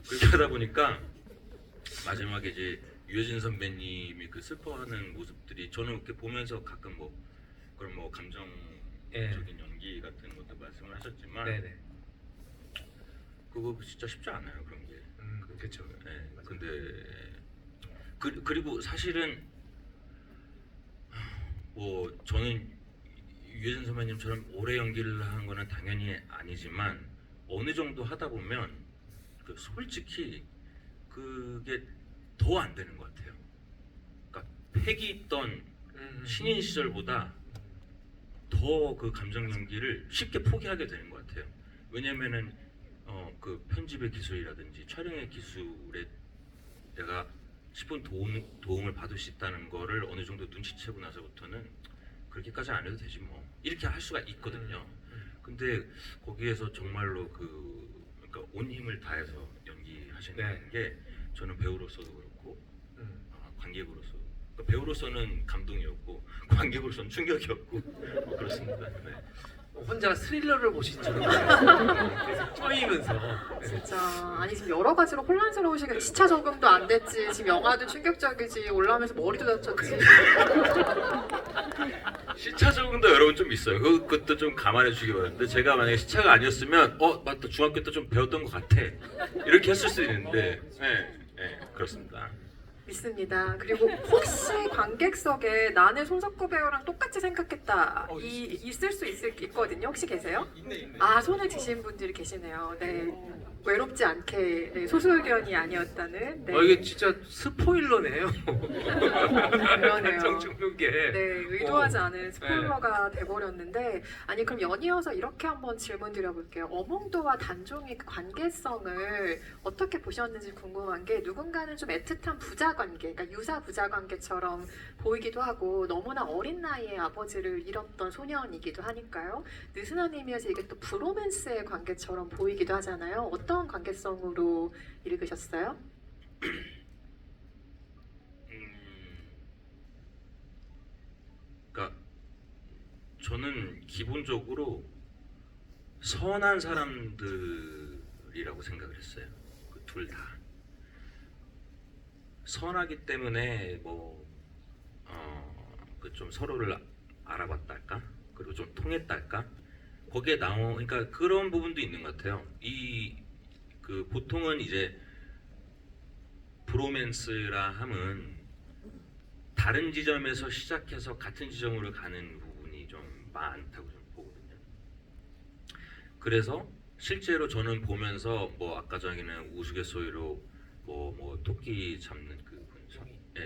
그렇게 하다 보니까 마지막에 이제 유해진 선배님이 그 슬퍼하는 모습들이 저는 이렇게 보면서 가끔 그런 감정적인 네. 연기 같은 것도 말씀을 하셨지만 네. 그거 진짜 쉽지 않아요 그런 게. 그렇죠. 네, 근데 그리고 사실은 뭐 저는 유해진 선배님처럼 오래 연기를 하는 거는 당연히 아니지만 어느 정도 하다 보면 솔직히 그게 더 안 되는 것 같아요. 그러니까 패기 있던 신인 시절보다 더 그 감정 연기를 쉽게 포기하게 되는 것 같아요. 왜냐면은 그 편집의 기술이라든지 촬영의 기술에 내가 10분 도움을 받을 수 있다는 거를 어느 정도 눈치채고 나서부터는 그렇게까지 안 해도 되지 뭐 이렇게 할 수가 있거든요. 근데 거기에서 정말로 그러니까 온 힘을 다해서 연기하시는 네. 게 저는 배우로서도 그렇고 관객으로서 그러니까 배우로서는 감동이었고 관객으로서는 충격이었고 뭐 그렇습니다. 네. 혼자 스릴러를 보신 적은 계속 쪼이면서 진짜 아니 지금 여러 가지로 혼란스러우시겠네. 시차 적응도 안 됐지. 지금 영화도 충격적이지. 올라오면서 머리도 다쳤지. 시차 적응도 여러분 좀 있어요. 그것도 좀 감안해 주기 바랍니다. 제가 만약에 시차가 아니었으면 맞다 중학교 때 좀 배웠던 것 같아 이렇게 했을 수 있는데 네, 그렇습니다. 믿습니다. 그리고 혹시 관객석에 나는 손석구 배우랑 똑같이 생각했다 있을 수 있거든요. 혹시 계세요? 있네. 아 손을 드신 분들이 계시네요. 네. 외롭지 않게 네, 소수 의견이 아니었다는. 네. 이게 진짜 스포일러네요. 그러네요. 정중병계. 네, 의도하지 않은 스포일러가 돼버렸는데 아니 그럼 연이어서 이렇게 한번 질문 드려볼게요. 어몽도와 단종의 그 관계성을 어떻게 보셨는지 궁금한 게 누군가는 좀 애틋한 부자 관계, 그러니까 유사 부자 관계처럼 보이기도 하고 너무나 어린 나이에 아버지를 잃었던 소년이기도 하니까요. 느슨하님이어서 이게 또 브로맨스의 관계처럼 보이기도 하잖아요. 어떤 관계성으로 읽으셨어요? 그러니까 저는 기본적으로 선한 사람들이라고 생각을 했어요. 그 둘 다 선하기 때문에 그 좀 서로를 알아봤달까 그리고 좀 통했달까 거기에 그러니까 그런 부분도 있는 것 같아요. 그 보통은 이제 브로맨스라 함은 다른 지점에서 시작해서 같은 지점으로 가는 부분이 좀 많다고 좀 보거든요. 그래서 실제로 저는 보면서 아까 전에는 우스갯소리로 토끼 잡는 그분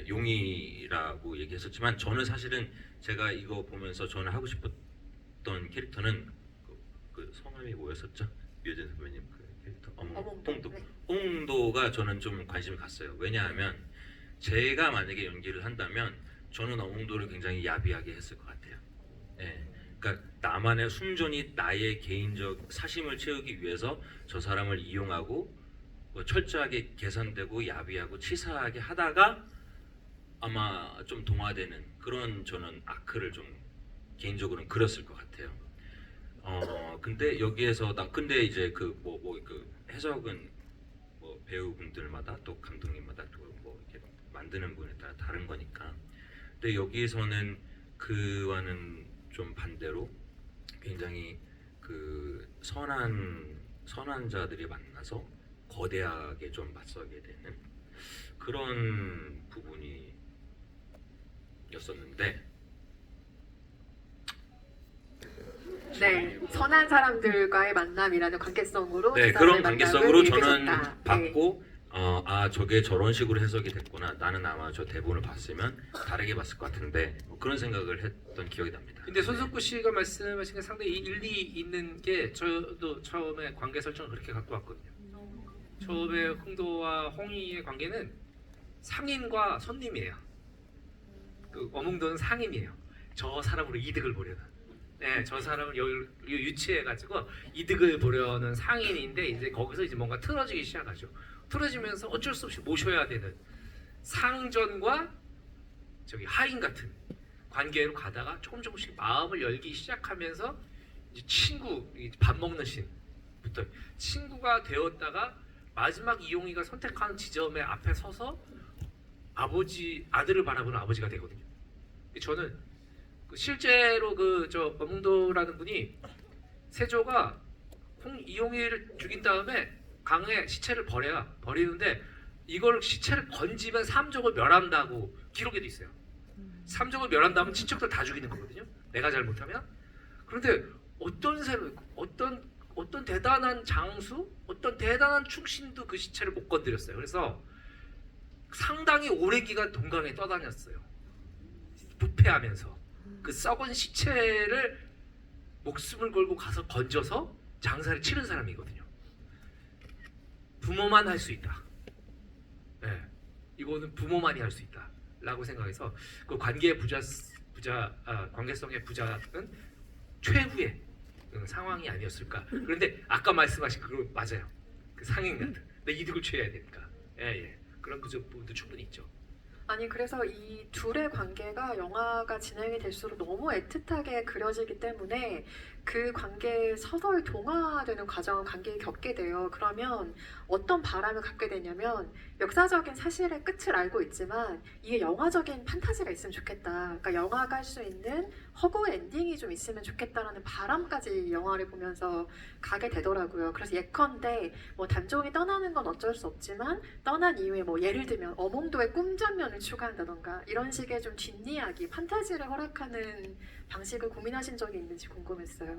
용이라고 얘기했었지만 저는 사실은 제가 이거 보면서 저는 하고 싶었던 캐릭터는 그 성함이 뭐였었죠? 유해진 선배님 그 캐릭터 어몽도. 네. 홍도가 저는 좀 관심이 갔어요. 왜냐하면 제가 만약에 연기를 한다면 저는 어몽도를 굉장히 야비하게 했을 것 같아요. 예. 그러니까 나만의 순전히 나의 개인적 사심을 채우기 위해서 저 사람을 이용하고 철저하게 계산되고 야비하고 치사하게 하다가 아마 좀 동화되는 그런 저는 아크를 좀 개인적으로는 그렸을 것 같아요. 근데 여기에서 근데 이제 그 해석은 배우분들마다 또 감독님마다 또 이렇게 만드는 분에 따라 다른 거니까. 근데 여기에서는 그와는 좀 반대로 굉장히 그 선한 자들이 만나서 거대하게 좀 맞서게 되는 그런 부분이었었는데. 네, 선한 사람들과의 만남이라는 관계성으로 네, 두 그런 사람의 관계성으로 만남을 저는 읽으셨다. 봤고 저게 저런 식으로 해석이 됐구나. 나는 아마 저 대본을 봤으면 다르게 봤을 것 같은데 그런 생각을 했던 기억이 납니다. 근데 손석구 씨가 말씀하신 게 상당히 일리 있는 게 저도 처음에 관계 설정을 그렇게 갖고 왔거든요. 처음에 흥도와 홍이의 관계는 상인과 손님이에요. 그 어몽도는 상인이에요. 저 사람으로 이득을 보려는. 네, 저 사람을 여기 유치해가지고 이득을 보려는 상인인데 이제 거기서 이제 뭔가 틀어지기 시작하죠. 틀어지면서 어쩔 수 없이 모셔야 되는 상전과 저기 하인 같은 관계로 가다가 조금씩 마음을 열기 시작하면서 이제 친구 밥 먹는 씬부터 친구가 되었다가 마지막 이용이가 선택한 지점에 앞에 서서 아들을 바라보는 아버지가 되거든요. 저는 실제로 저 어몽도라는 분이 세조가 이용이를 죽인 다음에 강에 시체를 버리는데 이걸 시체를 건지면 삼족을 멸한다고 기록에도 있어요. 삼족을 멸한다면 친척들 다 죽이는 거거든요. 내가 잘못하면. 그런데 어떤 대단한 장수, 어떤 대단한 충신도 그 시체를 못 건드렸어요. 그래서 상당히 오래 기간 동강에 떠다녔어요. 부패하면서 그 썩은 시체를 목숨을 걸고 가서 건져서 장사를 치른 사람이거든요. 부모만 할 수 있다. 네, 이거는 부모만이 할 수 있다라고 생각해서 그 관계성의 부자는 최후의 상황이 아니었을까. 그런데 아까 말씀하신 그거 맞아요. 그 상행 같은 내 이득을 취해야 되니까. 예. 그런 부분도 충분히 있죠. 아니 그래서 이 둘의 관계가 영화가 진행이 될수록 너무 애틋하게 그려지기 때문에 그 관계에 서서히 동화되는 과정을 관계에 겪게 돼요. 그러면 어떤 바람을 갖게 되냐면 역사적인 사실의 끝을 알고 있지만 이게 영화적인 판타지가 있으면 좋겠다. 그러니까 영화가 할 수 있는 허구 엔딩이 좀 있으면 좋겠다라는 바람까지 영화를 보면서 가게 되더라고요. 그래서 예컨대 뭐 단종이 떠나는 건 어쩔 수 없지만 떠난 이후에 뭐 예를 들면 어몽도의 꿈장면을 추가한다던가 이런 식의 좀 뒷이야기, 판타지를 허락하는 방식을 고민하신 적이 있는지 궁금했어요.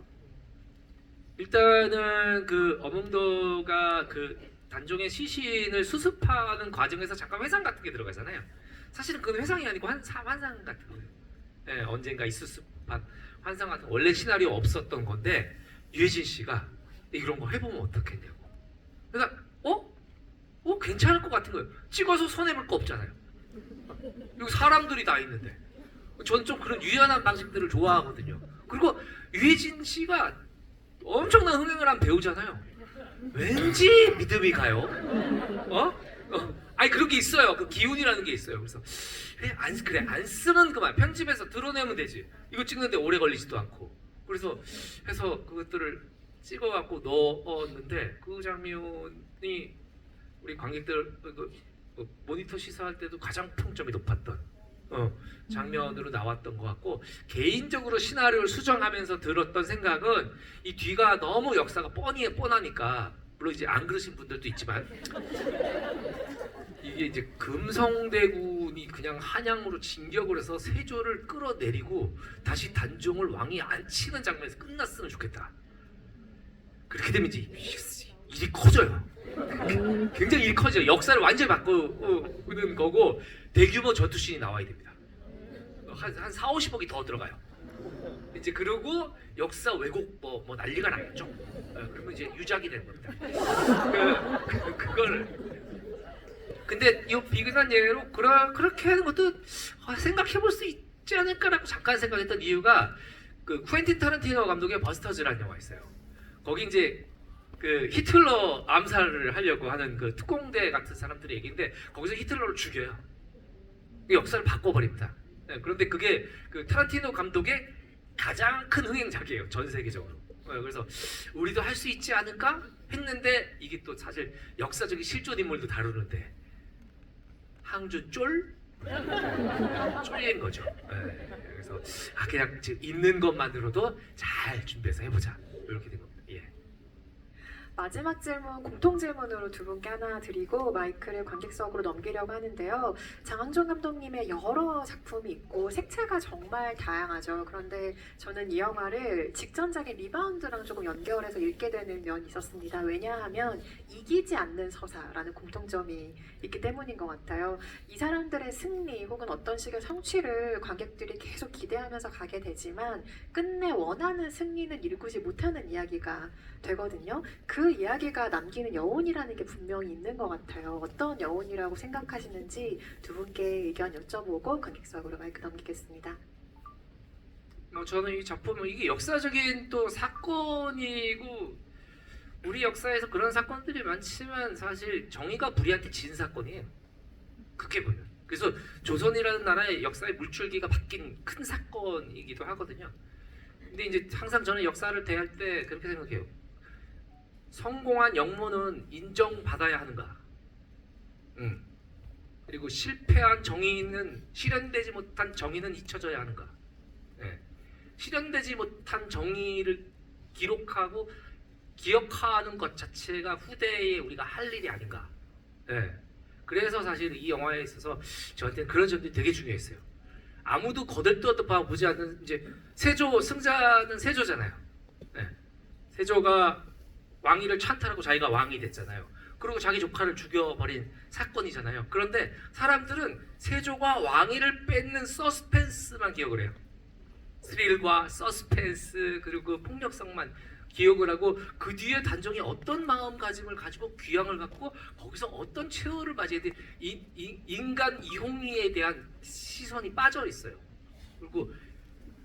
일단은 그 어몽도가 그 단종의 시신을 수습하는 과정에서 잠깐 회상 같은 게 들어가잖아요. 사실은 그건 회상이 아니고 환상 같은 거예요. 네, 언젠가 있을 법한 환상 같은 원래 시나리오 없었던 건데 유해진 씨가 이런 거 해보면 어떻겠냐고. 그러니까 괜찮을 것 같은 거예요. 찍어서 손해볼 거 없잖아요. 여기 사람들이 다 있는데. 저는 좀 그런 유연한 방식들을 좋아하거든요. 그리고 유해진 씨가 엄청난 흥행을 한 배우잖아요. 왠지 믿음이 가요. 아니 그런 게 있어요. 그 기운이라는 게 있어요. 그래서 안 쓰면 그만 편집해서 드러내면 되지. 이거 찍는데 오래 걸리지도 않고. 그래서 해서 그것들을 찍어갖고 넣었는데 그 장면이 우리 관객들 모니터 시사할 때도 가장 평점이 높았던 장면으로 나왔던 것 같고 개인적으로 시나리오를 수정하면서 들었던 생각은 이 뒤가 너무 역사가 뻔하니까 물론 이제 안 그러신 분들도 있지만 이게 이제 금성대군이 그냥 한양으로 진격을 해서 세조를 끌어내리고 다시 단종을 왕이 앉히는 장면에서 끝났으면 좋겠다. 그렇게 되면 이제 일이 커져요. 굉장히 일이 커져요. 역사를 완전히 바꾸는 거고 대규모 전투씬이 나와야 됩니다. 한 4, 50억이 더 들어가요. 이제 그러고 역사 왜곡 뭐 난리가 나겠죠. 그러면 이제 유작이 되는 겁니다. 그걸 근데 이 비근한 예로 그렇게 하는 것도 생각해볼 수 있지 않을까라고 잠깐 생각했던 이유가 그 쿠엔틴 타란티노 감독의 버스터즈라는 영화 있어요. 거기 이제 그 히틀러 암살을 하려고 하는 그 특공대 같은 사람들의 얘기인데 거기서 히틀러를 죽여요. 역사를 바꿔버립니다. 그런데 그게 그 타란티노 감독의 가장 큰 흥행작이에요. 전 세계적으로. 그래서 우리도 할 수 있지 않을까 했는데 이게 또 사실 역사적인 실존 인물도 다루는데 항준 쫄린 거죠. 그래서 그냥 지금 있는 것만으로도 잘 준비해서 해보자 이렇게 된 겁니다. 예. 마지막 질문 공통 질문으로 두 분께 하나 드리고 마이크를 관객석으로 넘기려고 하는데요. 장항준 감독님의 여러 작품이 있고 색채가 정말 다양하죠. 그런데 저는 이 영화를 직전작의 리바운드랑 조금 연결해서 읽게 되는 면이 있었습니다. 왜냐하면 이기지 않는 서사라는 공통점이 있기 때문인 것 같아요. 이 사람들의 승리 혹은 어떤 식의 성취를 관객들이 계속 기대하면서 가게 되지만 끝내 원하는 승리는 이루지 못하는 이야기가 되거든요. 그 이야기가 남기는 여운이라는 게 분명히 있는 것 같아요. 어떤 여운이라고 생각하시는지 두 분께 의견 여쭤보고 관객석으로 마이크 넘기겠습니다. 저는 이 작품은 이게 역사적인 또 사건이고 우리 역사에서 그런 사건들이 많지만 사실 정의가 불의한테 진 사건이에요. 그렇게 보면. 그래서 조선이라는 나라의 역사의 물줄기가 바뀐 큰 사건이기도 하거든요. 근데 이제 항상 저는 역사를 대할 때 그렇게 생각해요. 성공한 영모는 인정받아야 하는가? 그리고 실패한 정의는 실현되지 못한 정의는 잊혀져야 하는가? 실현되지 못한 정의를 기록하고 기억하는 것 자체가 후대에 우리가 할 일이 아닌가. 예. 그래서 사실 이 영화에 있어서 저한테는 그런 점들이 되게 중요했어요. 아무도 거들떠도 보지 않는 이제 세조 승자는 세조잖아요. 예. 세조가 왕위를 찬탈하고 자기가 왕이 됐잖아요. 그리고 자기 조카를 죽여버린 사건이잖아요. 그런데 사람들은 세조가 왕위를 뺏는 서스펜스만 기억을 해요. 스릴과 서스펜스 그리고 폭력성만 기억을 하고 그 뒤에 단종이 어떤 마음가짐을 가지고 귀향을 갖고 거기서 어떤 최후를 맞이해야 돼 인간 이홍리에 대한 시선이 빠져 있어요. 그리고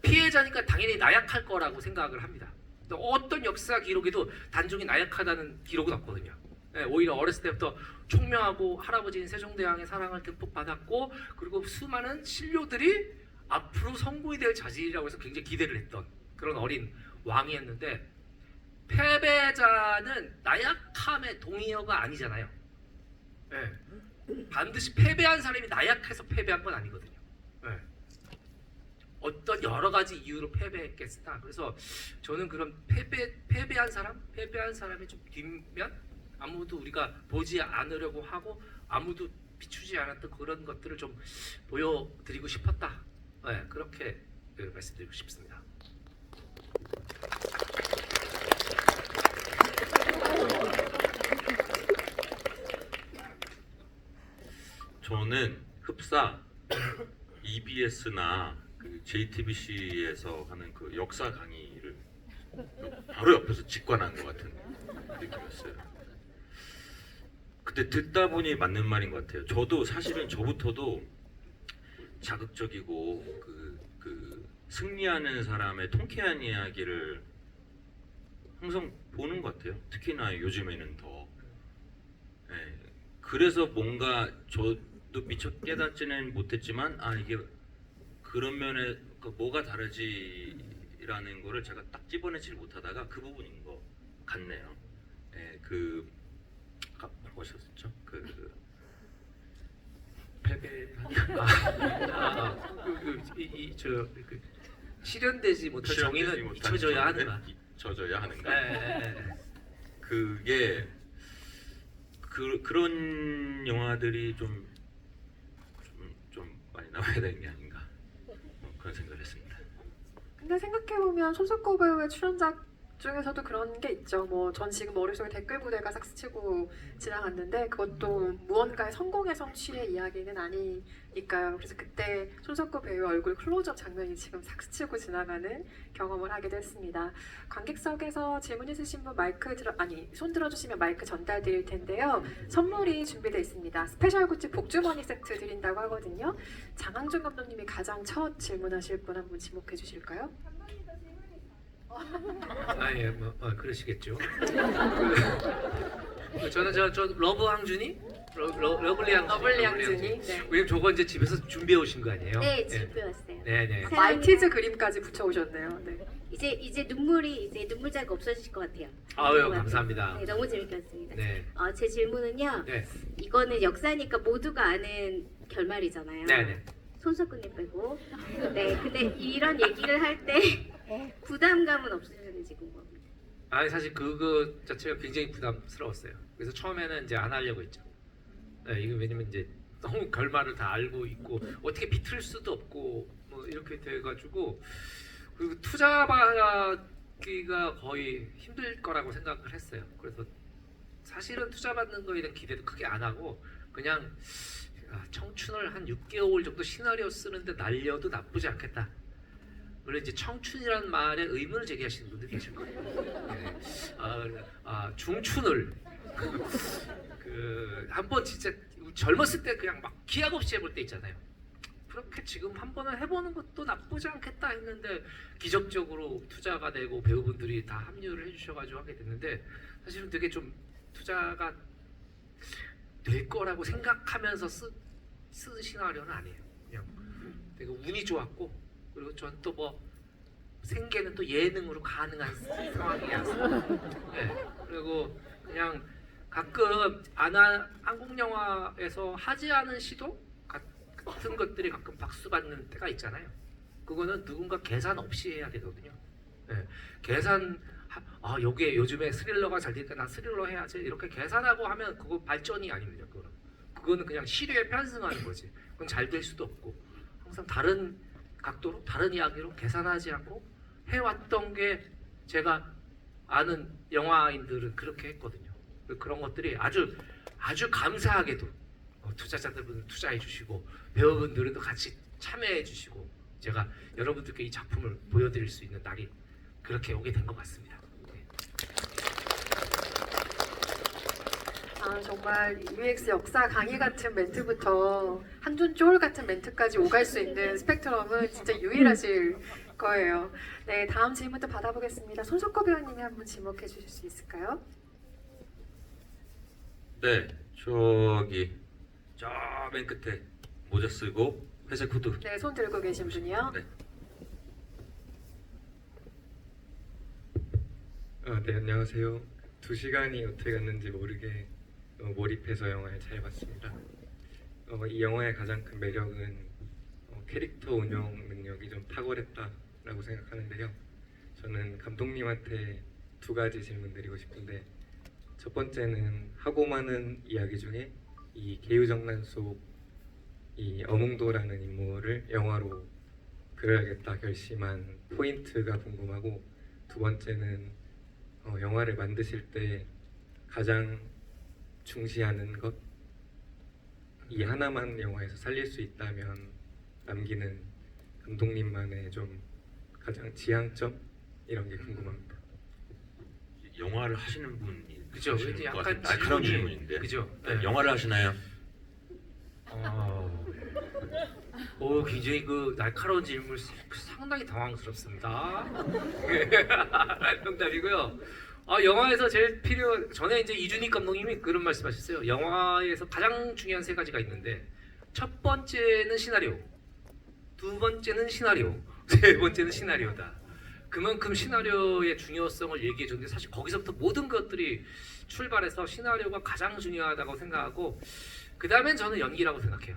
피해자니까 당연히 나약할 거라고 생각을 합니다. 또 어떤 역사 기록에도 단종이 나약하다는 기록은 없거든요. 네, 오히려 어렸을 때부터 총명하고 할아버지인 세종대왕의 사랑을 듬뿍 받았고 그리고 수많은 신료들이 앞으로 성공이 될 자질이라고 해서 굉장히 기대를 했던 그런 어린 왕이었는데 패배자는 나약함의 동의어가 아니잖아요. 네. 반드시 패배한 사람이 나약해서 패배한 건 아니거든요. 네. 어떤 여러 가지 이유로 패배했겠으나 그래서 저는 그런 패배한 사람이 좀 뒷면 아무도 우리가 보지 않으려고 하고 아무도 비추지 않았던 그런 것들을 좀 보여드리고 싶었다. 네, 그렇게 말씀드리고 싶습니다. 저는 흡사 EBS나 그 JTBC에서 하는 그 역사 강의를 바로 옆에서 직관한 것 같은 느낌이었어요. 그때 듣다 보니 맞는 말인 것 같아요. 저도 사실은 저부터도 자극적이고 그 승리하는 사람의 통쾌한 이야기를 항상 보는 것 같아요. 특히나 요즘에는 더. 네. 그래서 뭔가 저도 미처 깨닫지는 못했지만 이게 그런 면에 뭐가 다르지라는 거를 제가 딱 집어내질 못하다가 그 부분인 것 같네요. 네, 뭐셨죠? 실현되지 못한 정의는 잊혀져야 하는가? 잊혀져야 하는가? 네. 그게 그런 영화들이 좀 많이 나와야 되는 게 아닌가 그런 생각을 했습니다. 근데 생각해보면 손석구 배우의 출연작 중에서도 그런 게 있죠. 뭐 전 지금 머릿속에 댓글 부대가 싹 스치고 지나갔는데 그것도 무언가의 성공의 성취의 이야기는 아니니까요. 그래서 그때 손석구 배우 얼굴 클로즈업 장면이 지금 싹 스치고 지나가는 경험을 하게 됐습니다. 관객석에서 질문 있으신 분 손 들어주시면 마이크 전달 드릴 텐데요. 선물이 준비되어 있습니다. 스페셜 굿즈 복주머니 세트 드린다고 하거든요. 장항준 감독님이 가장 첫 질문하실 분 한 분 지목해 주실까요? 예, 그러시겠죠. 저는 저 러브 항준이, 러블리 항준이. 네. 왜냐면 저거 이제 집에서 준비해 오신 거 아니에요? 네, 준비해 왔어요. 네네. 말티즈 그림까지 붙여오셨네요. 네. 이제 눈물자가 없어질 것 같아요. 아유 감사합니다. 네, 너무 재밌게 봤습니다. 네. 제 질문은요. 네. 이거는 역사니까 모두가 아는 결말이잖아요. 네네. 손석구님 빼고. 네, 근데 이런 얘기를 할 때 부담감은 없으셨는지 궁금합니다. 사실 그거 자체가 굉장히 부담스러웠어요. 그래서 처음에는 이제 안 하려고 했죠. 네, 이거 왜냐면 이제 너무 결말을 다 알고 있고 어떻게 비틀 수도 없고 뭐 이렇게 돼가지고 그리고 투자받기가 거의 힘들 거라고 생각을 했어요. 그래서 사실은 투자받는 거에 대한 기대도 크게 안 하고 그냥 청춘을 한 6개월 정도 시나리오 쓰는데 날려도 나쁘지 않겠다. 물론 이제 청춘이라는 말에 의문을 제기하시는 분들 계실 거예요. 네. 중춘을 한번 진짜 젊었을 때 그냥 막 기약 없이 해볼 때 있잖아요. 그렇게 지금 한 번은 해보는 것도 나쁘지 않겠다 했는데 기적적으로 투자가 되고 배우분들이 다 합류를 해주셔가지고 하게 됐는데 사실은 되게 좀 투자가 될 거라고 생각하면서 쓴 시나리오는 아니에요. 그냥 되게 운이 좋았고 그리고 전 또 뭐 생계는 또 예능으로 가능한 상황이었어요. 네. 그리고 그냥 가끔 한국 영화에서 하지 않은 시도 같은 것들이 가끔 박수 받는 때가 있잖아요. 그거는 누군가 계산 없이 해야 되거든요. 네. 아 여기에 요즘에 스릴러가 잘 되니까 나 스릴러 해야지 이렇게 계산하고 하면 그거 발전이 아닙니다. 그거는 그냥 시류에 편승하는 거지. 그건 잘 될 수도 없고 항상 다른 각도로 다른 이야기로 계산하지 않고 해왔던 게 제가 아는 영화인들은 그렇게 했거든요. 그런 것들이 아주 감사하게도 투자자들은 투자해 주시고 배우분들은 또 같이 참여해 주시고 제가 여러분들께 이 작품을 보여드릴 수 있는 날이 그렇게 오게 된 것 같습니다. 네. 아, 정말 UX 역사 강의 같은 멘트부터 한준 쫄 같은 멘트까지 오갈 수 있는 스펙트럼은 진짜 유일하실 거예요. 네, 다음 질문도 받아보겠습니다. 손석구 배우님이 한번 지목해 주실 수 있을까요? 네, 저기 저 맨 끝에 모자 쓰고 회색 후드. 네, 손 들고 계신 분이요. 네. 네, 안녕하세요. 2시간이 어떻게 갔는지 모르게 몰입해서 영화를 잘 봤습니다. 이 영화의 가장 큰 매력은 캐릭터 운영 능력이 좀 탁월했다라고 생각하는데요. 저는 감독님한테 2가지 질문 드리고 싶은데, 첫 번째는 하고 많은 이야기 중에 이 개유정난 속 이 어몽도라는 인물을 영화로 그려야겠다 결심한 포인트가 궁금하고, 두 번째는 영화를 만드실 때 가장 중시하는 것, 이 하나만 영화에서 살릴 수 있다면 남기는 감독님만의 좀 가장 지향점 이런 게 궁금합니다. 영화를 하시는 분이 그죠? 하시는 왠지 것 약간 같은 날카로운 질문이- 질문인데. 그죠? 네, 영화를 하시나요? 굉장히 그 날카로운 질문 상당히 당황스럽습니다. 농담이고요. 영화에서 제일 전에 이제 이준익 감독님이 그런 말씀하셨어요. 영화에서 가장 중요한 3가지가 있는데, 첫 번째는 시나리오, 두 번째는 시나리오, 세 번째는 시나리오다. 그만큼 시나리오의 중요성을 얘기해 줬는데, 사실 거기서부터 모든 것들이 출발해서 시나리오가 가장 중요하다고 생각하고, 그 다음엔 저는 연기라고 생각해요.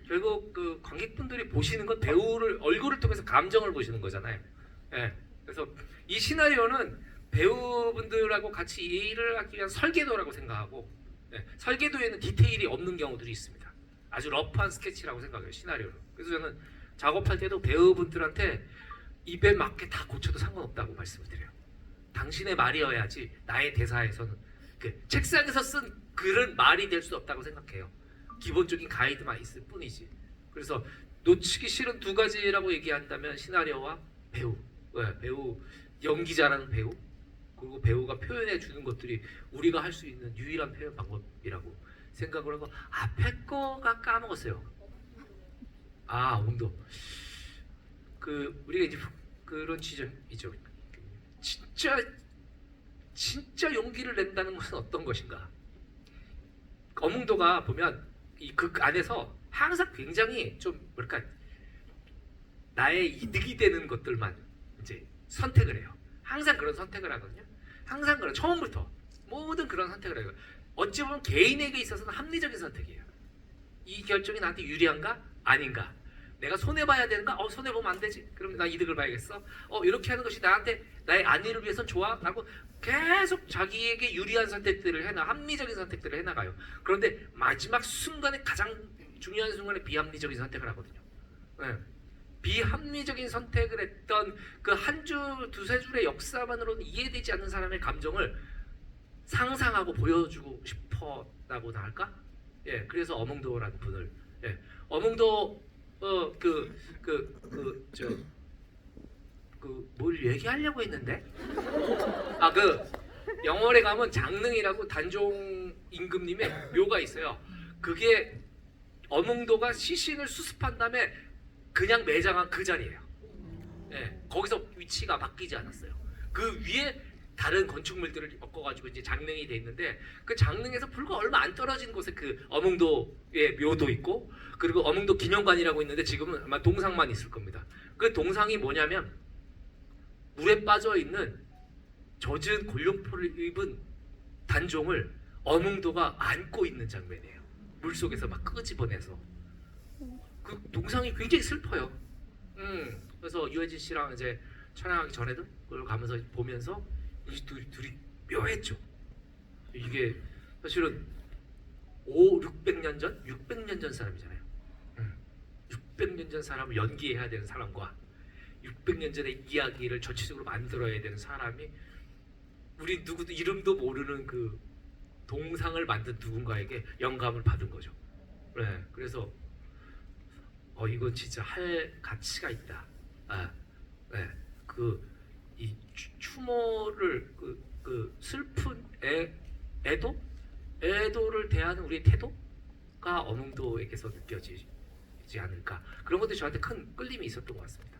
결국 그 관객분들이 보시는 건 배우를 얼굴을 통해서 감정을 보시는 거잖아요. 예. 그래서 이 시나리오는 배우분들하고 같이 일을 하기 위한 설계도라고 생각하고, 설계도에는 디테일이 없는 경우들이 있습니다. 아주 러프한 스케치라고 생각해요, 시나리오는. 그래서 저는 작업할 때도 배우분들한테 입에 맞게 다 고쳐도 상관없다고 말씀을 드려요. 당신의 말이어야지 나의 대사에서는 책상에서 쓴 글은 말이 될 수 없다고 생각해요. 기본적인 가이드만 있을 뿐이지. 그래서 놓치기 싫은 2가지라고 얘기한다면 시나리오와 배우, 배우 연기자라는 배우, 그리고 배우가 표현해 주는 것들이 우리가 할 수 있는 유일한 표현 방법이라고 생각을 하고, 앞에 거가 까먹었어요. 온도. 우리가 이제 그런 지점이죠. 진짜 용기를 낸다는 것은 어떤 것인가? 어몽도가 보면 이 극 안에서 항상 굉장히 좀 뭐랄까 나의 이득이 되는 것들만 이제 선택을 해요. 항상 그런 선택을 하거든요. 항상 그런 처음부터 모든 그런 선택을 해요. 어찌 보면 개인에게 있어서는 합리적인 선택이에요. 이 결정이 나한테 유리한가? 아닌가? 내가 손해봐야 되는가? 손해보면 안 되지. 그럼 나 이득을 봐야겠어. 이렇게 하는 것이 나한테 나의 안위를 위해선 좋아? 라고 계속 자기에게 유리한 선택들을 합리적인 선택들을 해나가요. 그런데 마지막 순간에 가장 중요한 순간에 비합리적인 선택을 하거든요. 비합리적인 선택을 했던 그 한 줄, 2-3줄의 역사만으로는 이해되지 않는 사람의 감정을 상상하고 보여주고 싶었다고나 할까? 그래서 어몽도라는 분을, 어몽도 뭘 얘기하려고 했는데, 영월에 가면 장릉이라고 단종 임금님의 묘가 있어요. 그게 어몽도가 시신을 수습한 다음에 그냥 매장한 그 자리예요. 거기서 위치가 바뀌지 않았어요. 그 위에 다른 건축물들을 엮어가지고 이제 장릉이 돼 있는데, 그 장릉에서 불과 얼마 안 떨어진 곳에 그 어몽도의 묘도 있고, 그리고 어몽도 기념관이라고 있는데 지금은 아마 동상만 있을 겁니다. 그 동상이 뭐냐면 물에 빠져 있는 젖은 골룡포를 입은 단종을 어몽도가 안고 있는 장면이에요. 물 속에서 막 끄집어내서. 그 동상이 굉장히 슬퍼요. 그래서 유해진 씨랑 이제 촬영하기 전에도 그걸 가면서 보면서 이 둘이 묘했죠. 이게 사실은 600년 전? 600년 전 사람이잖아요. 600년 전 사람을 연기해야 되는 사람과 600년 전의 이야기를 전체적으로 만들어야 되는 사람이 우리 누구도 이름도 모르는 그 동상을 만든 누군가에게 영감을 받은 거죠. 네, 그래서 이건 진짜 할 가치가 있다. 네, 이 추모를 그 슬픈 애도를 대하는 우리의 태도가 어몽도에게서 느껴지지 않을까. 그런 것들이 저한테 큰 끌림이 있었던 것 같습니다.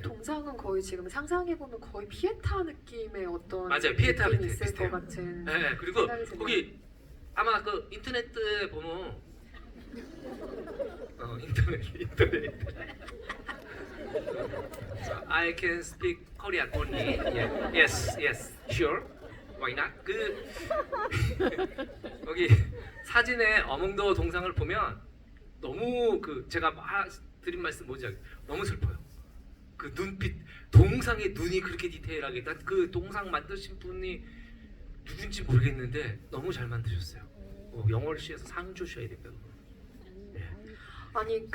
동상은 거의 지금 상상해보면 거의 피에타 느낌의 어떤 맞아요, 피에타 느낌이 비슷해요. 있을 것 같은 네, 그리고 생각이 드네요. 거기 아마 그 인터넷에 보면 인터넷 I can speak Korean only. Yeah. Yes, sure. Why not? 거기 사진에 어몽도 동상을 보면 너무 제가 드린 말씀 뭔지 알겠어요. 너무 슬퍼요. 그 눈빛, 동상의 눈이 그렇게 디테일하게, 난 그 동상 만드신 분이 누군지 모르겠는데 너무 잘 만드셨어요. 영월시에서 상 주셔야 될까요? 네. 아니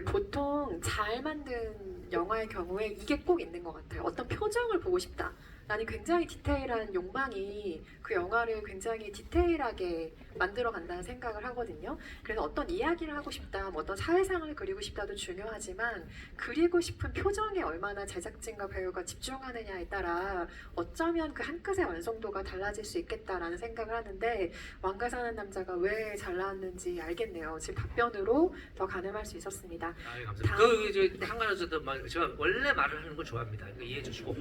보통 잘 만든 영화의 경우에 이게 꼭 있는 것 같아요. 어떤 표정을 보고 싶다. 나는 굉장히 디테일한 욕망이 그 영화를 굉장히 디테일하게 만들어 간다는 생각을 하거든요. 그래서 어떤 이야기를 하고 싶다, 뭐 어떤 사회상을 그리고 싶다도 중요하지만 그리고 싶은 표정에 얼마나 제작진과 배우가 집중하느냐에 따라 어쩌면 그 한 컷의 완성도가 달라질 수 있겠다라는 생각을 하는데 왕가 사는 남자가 왜 잘 나왔는지 알겠네요. 지금 답변으로 더 가늠할 수 있었습니다. 감사합니다. 이제 한 가지 더 제가 원래 말을 하는 걸 좋아합니다. 이거 이해해 주시고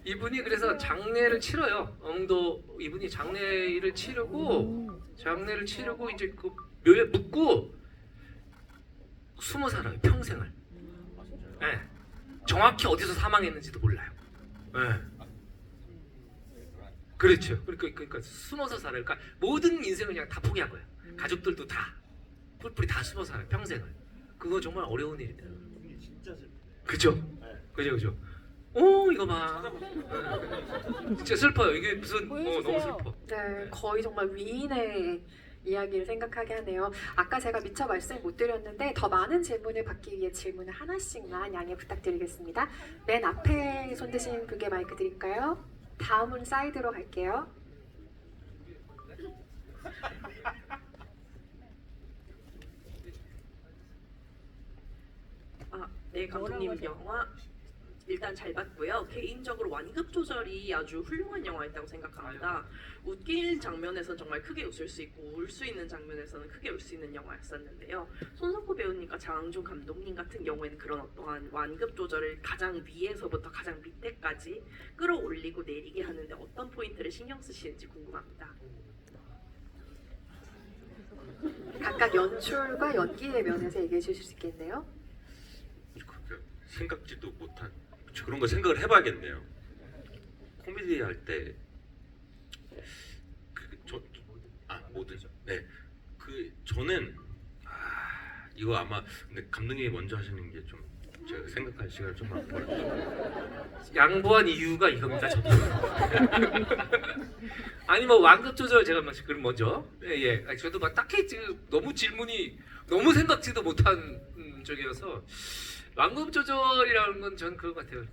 이분이 그래서 장례를 치러요. 어몽도 이분이 장례를 치르고 이제 그 묘에 묻고 숨어 살아요. 평생을. 네. 정확히 어디서 사망했는지도 몰라요. 네. 그렇죠. 그러니까 숨어서 살아요. 그러니까 모든 인생을 그냥 다 포기한 거예요. 가족들도 다 뿔뿔이 다 숨어 살아요. 평생을. 그거 정말 어려운 일입니다. 그죠? 그죠. 이거 봐. 진짜 슬퍼요. 이게 무슨 너무 슬퍼. 네, 거의 정말 위인의 이야기를 생각하게 하네요. 아까 제가 미처 말씀 못 드렸는데 더 많은 질문을 받기 위해 질문을 하나씩만 양해 부탁드리겠습니다. 맨 앞에 손 드신 분께 마이크 드릴까요? 다음은 사이드로 갈게요. 네, 감독님 영화 일단 잘 봤고요. 개인적으로 완급 조절이 아주 훌륭한 영화였다고 생각합니다. 웃긴 장면에서는 정말 크게 웃을 수 있고 울 수 있는 장면에서는 크게 울 수 있는 영화였었는데요. 손석구 배우님과 장항준 감독님 같은 경우에는 그런 어떠한 완급 조절을 가장 위에서부터 가장 밑에까지 끌어올리고 내리게 하는데 어떤 포인트를 신경 쓰시는지 궁금합니다. 각각 연출과 연기의 면에서 얘기해 주실 수 있겠네요. 생각지도 못한 그런 거 생각을 해봐야겠네요. 코미디 할 때 뭐든 저는 이거 아마 근데 감독님이 먼저 하시는 게 좀 제가 생각할 시간을 좀 많이 버렸죠. 양보한 이유가 이겁니다. 저도. 아니 뭐 완급 조절 제가 그럼 먼저 저도 막 딱히 지금 너무 질문이 너무 생각지도 못한 쪽이어서 완급 조절이라는 건 저는 그거 같아요.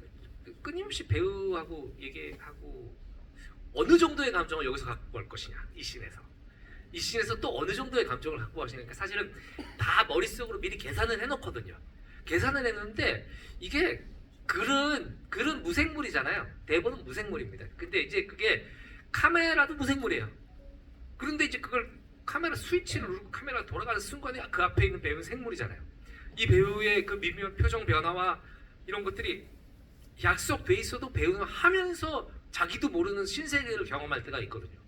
끊임없이 배우하고 얘기하고 어느 정도의 감정을 여기서 갖고 갈 것이냐 이 씬에서 또 어느 정도의 감정을 갖고 가시니까 사실은 다 머릿속으로 미리 계산을 해놓거든요. 계산을 했는데 이게 글은 무생물이잖아요. 대본은 무생물입니다. 근데 이제 그게 카메라도 무생물이에요. 그런데 이제 그걸 카메라 스위치를 누르고 카메라가 돌아가는 순간에 그 앞에 있는 배우는 생물이잖아요. 이 배우의 그 미묘한 표정 변화와 이런 것들이 약속돼 있어도 배우는 하면서 자기도 모르는 신세계를 경험할 때가 있거든요.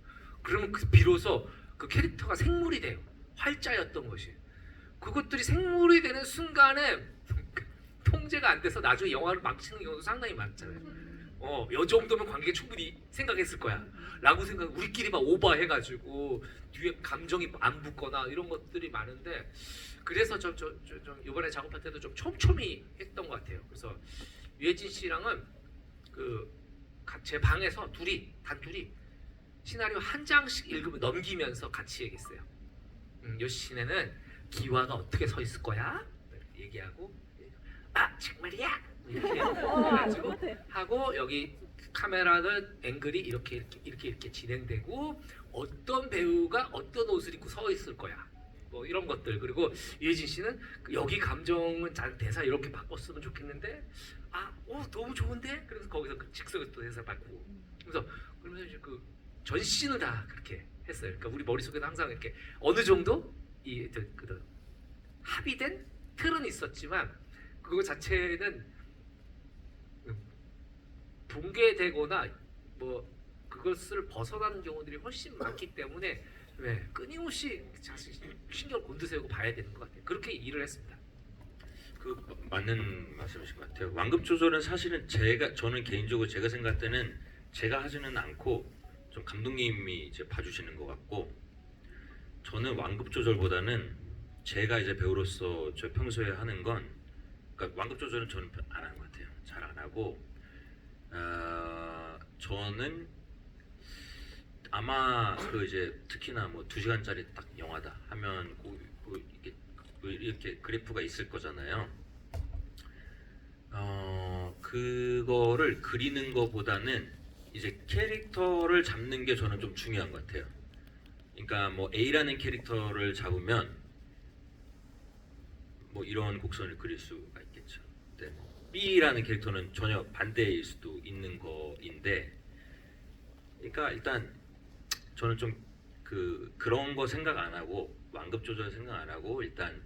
그러면 비로소 그 캐릭터가 생물이 돼요. 활자였던 것이. 그것들이 생물이 되는 순간에 통제가 안 돼서 나중에 영화를 망치는 경우도 상당히 많잖아요. 이 정도면 관객이 충분히 생각했을 거야 라고 우리끼리 막 오버해가지고 뒤에 감정이 안 붙거나 이런 것들이 많은데 그래서 좀 이번에 작업할 때도 좀 촘촘히 했던 것 같아요. 그래서 유해진 씨랑은 제 방에서 단둘이 시나리오 한 장씩 읽으면 넘기면서 같이 얘기했어요. 요 시내는 기와가 어떻게 서 있을 거야? 이렇게 얘기하고 정말이야? 이렇게 해가지고 하고 여기 카메라는 앵글이 이렇게 진행되고 어떤 배우가 어떤 옷을 입고 서 있을 거야. 뭐 이런 것들. 그리고 유해진 씨는 여기 감정은 대사 이렇게 바꿨으면 좋겠는데 너무 좋은데? 그래서 거기서 즉석에서 또 대사 바꾸고 그러면서 이제 전 씬을 다 그렇게 했어요. 그러니까 우리 머릿속에는 항상 이렇게 어느 정도 합의된 틀은 있었지만 그거 자체는 붕괴되거나 뭐 그것을 벗어나는 경우들이 훨씬 많기 때문에 끊임없이 신경을 곤두세우고 봐야 되는 것 같아요. 그렇게 일을 했습니다. 맞는 말씀이신 것 같아요. 완급 조절은 사실은 저는 개인적으로 제가 생각할 때는 제가 하지는 않고 좀 감독님이 이제 봐주시는 것 같고, 저는 완급 조절보다는 제가 이제 배우로서 저 평소에 하는 건, 그러니까 완급 조절은 저는 안 하는 것 같아요. 잘 안 하고, 저는 아마 이제 특히나 뭐 2시간짜리 딱 영화다 하면 이렇게 그래프가 있을 거잖아요. 그거를 그리는 거보다는 이제 캐릭터를 잡는 게 저는 좀 중요한 것 같아요. 그러니까 뭐 A라는 캐릭터를 잡으면 뭐 이런 곡선을 그릴 수가 있겠죠. 네, 뭐 B라는 캐릭터는 전혀 반대일 수도 있는 거인데, 그러니까 일단 저는 좀 그런 거 생각 안 하고, 완급 조절 생각 안 하고, 일단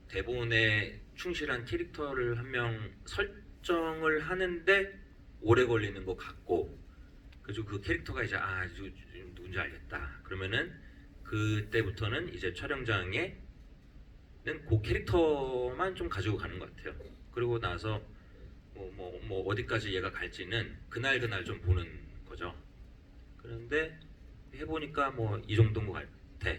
대본에 충실한 캐릭터를 한 명 설정을 하는데 오래 걸리는 것 같고, 그래서 그 캐릭터가 이제 누군지 알겠다 그러면은 그때부터는 이제 촬영장에는 그 캐릭터만 좀 가지고 가는 것 같아요. 그리고 나서 뭐 어디까지 얘가 갈지는 그날 좀 보는 거죠. 그런데 해보니까 뭐 이 정도인 것 같아.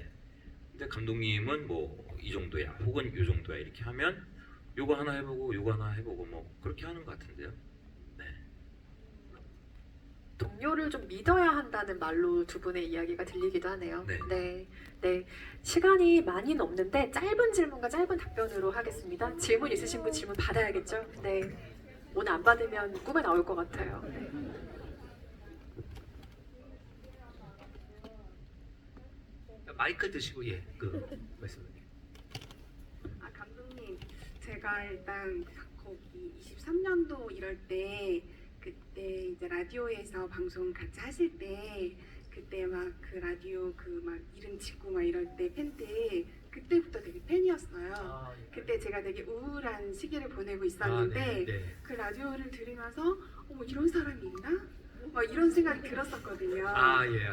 근데 감독님은 뭐 이 정도야 혹은 요 정도야 이렇게 하면 요거 하나 해보고 요거 하나 해보고 뭐 그렇게 하는 것 같은데요. 네. 동료를 좀 믿어야 한다는 말로 두 분의 이야기가 들리기도 하네요. 네. 네. 시간이 많이는 없는데 짧은 질문과 짧은 답변으로 하겠습니다. 질문 있으신 분 질문 받아야겠죠? 네. 오늘 안 받으면 꿈에 나올 것 같아요. 네. 마이크 드시고 말씀드릴게요. 감독님, 제가 일단 거기 23년도 이럴 때 그때 이제 라디오에서 방송 같이 하실 때 그때 막 그 라디오 막 이름 짓고 막 이럴 때 팬들 그때부터 되게 팬이었어요. 그때 제가 되게 우울한 시기를 보내고 있었는데 그 라디오를 들으면서 이런 사람이 있나? 막 이런 생각이 들었었거든요.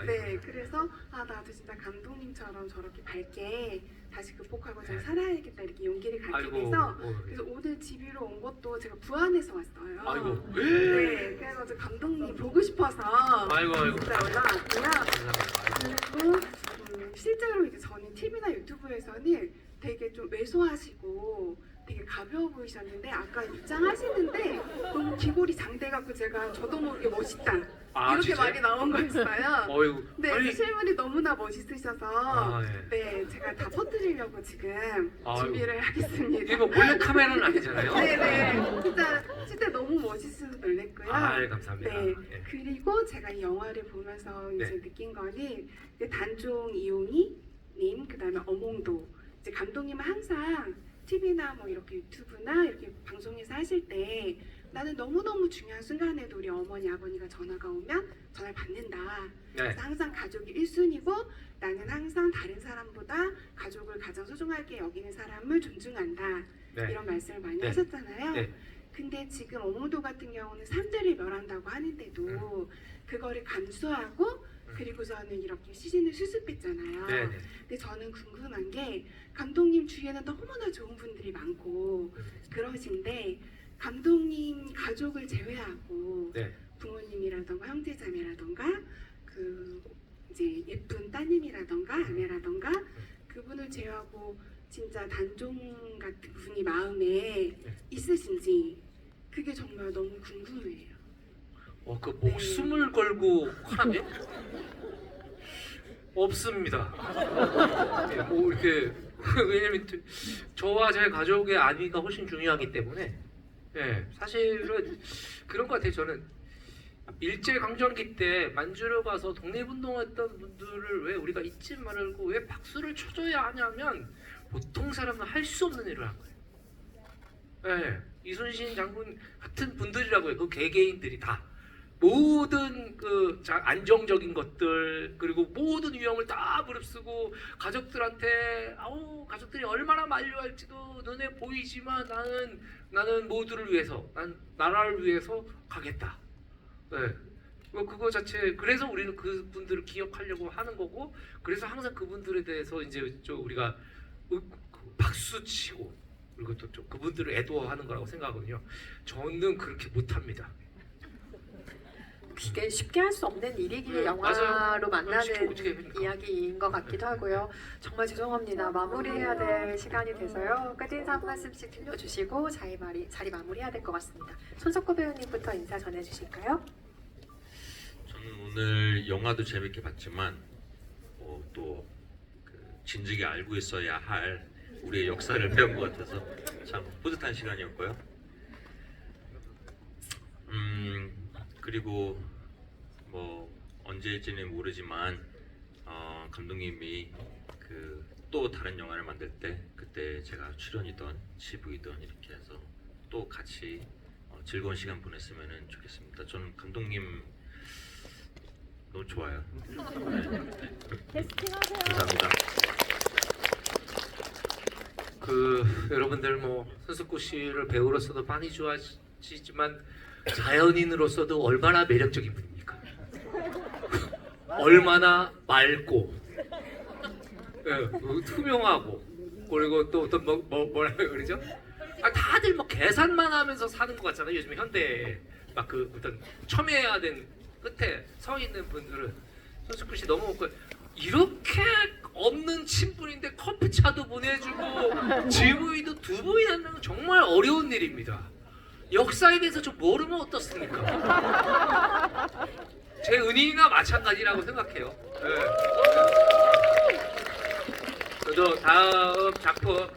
네, 그래서 나도 진짜 감독님처럼 저렇게 밝게 다시 극복하고 잘 살아야겠다 이렇게 용기를 갖게 돼서 그래서 오늘 집으로 온 것도 제가 부안에서 왔어요. 네, 그래서 저 감독님 보고 싶어서 진짜 올라왔고요. 그리고 실제로 이제 저는 TV나 유튜브에서는 되게 좀 왜소하시고 되게 가벼워 보이셨는데 아까 입장하시는데 너무 기골이 장대갖고 저도 모르게 멋있다 이렇게 진짜요? 말이 나온 거였어요. 네, 아니, 실물이 너무나 멋있으셔서 네, 제가 다 퍼뜨리려고 지금 준비를 하겠습니다. 이거 몰래 카메라는 아니잖아요. 네네, 진짜 너무 멋있어서 놀랬고요. 감사합니다. 네, 그리고 제가 이 영화를 보면서 이제 느낀 거는 단종 이용희님, 그다음에 어몽도 이제 감독님은 항상 TV나 뭐 이렇게 유튜브나 이렇게 방송에서 하실 때 나는 너무너무 중요한 순간에도 우리 어머니 아버니가 전화가 오면 전화를 받는다. 그래서 항상 가족이 1순위고 나는 항상 다른 사람보다 가족을 가장 소중하게 여기는 사람을 존중한다. 이런 말씀을 많이 하셨잖아요. 근데 지금 어몽도 같은 경우는 삶들을 멸한다고 하는데도 그거를 감수하고 그리고서는 이렇게 시즌을 수습했잖아요. 근데 저는 궁금한 게 감독님 주위에는 너무나 좋은 분들이 많고 그러신데 감독님 가족을 제외하고 부모님이라던가 형제자매라던가 이제 예쁜 따님이라던가 아내라던가 그분을 제외하고 진짜 단종 같은 분이 마음에 있으신지 그게 정말 너무 궁금해요. 그 목숨을 걸고 하라며? 없습니다. 예, 뭐 이렇게 왜냐면 저와 제 가족의 안위가 훨씬 중요하기 때문에 예, 사실은 그런 것 같아요. 저는 일제 강점기 때 만주를 가서 독립운동했던 분들을 왜 우리가 잊지 말고 왜 박수를 쳐줘야 하냐면 보통 사람은 할 수 없는 일을 한 거예요. 예, 이순신 장군 같은 분들이라고요. 그 개개인들이 다 모든 그 안정적인 것들 그리고 모든 위험을 다 무릅쓰고 가족들한테 가족들이 얼마나 만류할지도 눈에 보이지만 나는 모두를 위해서 난 나라를 위해서 가겠다. 네. 그거 자체 그래서 우리는 그분들을 기억하려고 하는 거고 그래서 항상 그분들에 대해서 이제 우리가 박수 치고 그리고 또 좀 그분들을 애도하는 거라고 생각하거든요. 저는 그렇게 못합니다. 이게 쉽게 할 수 없는 일이기에 네, 영화로 맞아요. 만나는 어떻게 합니까? 이야기인 것 같기도 하고요. 정말 죄송합니다. 마무리해야 될 시간이 돼서요. 끝인사 한 말씀씩 들려주시고 자리 마무리해야 될 것 같습니다. 손석구 배우님부터 인사 전해주실까요? 저는 오늘 영화도 재밌게 봤지만 또 진즉에 알고 있어야 할 우리의 역사를 배운 것 같아서 참 뿌듯한 시간이었고요. 그리고 뭐 언제일지는 모르지만 감독님이 또 다른 영화를 만들 때 그때 제가 출연이던 지부이던 이렇게 해서 또 같이 즐거운 시간 보냈으면 좋겠습니다. 저는 감독님 너무 좋아요. 네. 감사합니다. 여러분들 뭐 손석구 씨를 배우로서도 많이 좋아하시지만 자연인으로서도 얼마나 매력적인 분입니까? 얼마나 맑고 투명하고 그리고 또 어떤 뭐라 그러죠? 다들 뭐 계산만 하면서 사는 것 같잖아요. 요즘 현대에 막 어떤 첨예화된 끝에 서 있는 분들은 손석구 씨 너무 이렇게 없는 친분인데 커피차도 보내주고 GV도 2번이나 한다는 건 정말 어려운 일입니다. 역사에 대해서 좀 모르면 어떻습니까? 제 은인이나 마찬가지라고 생각해요. 네. 저도 다음 작품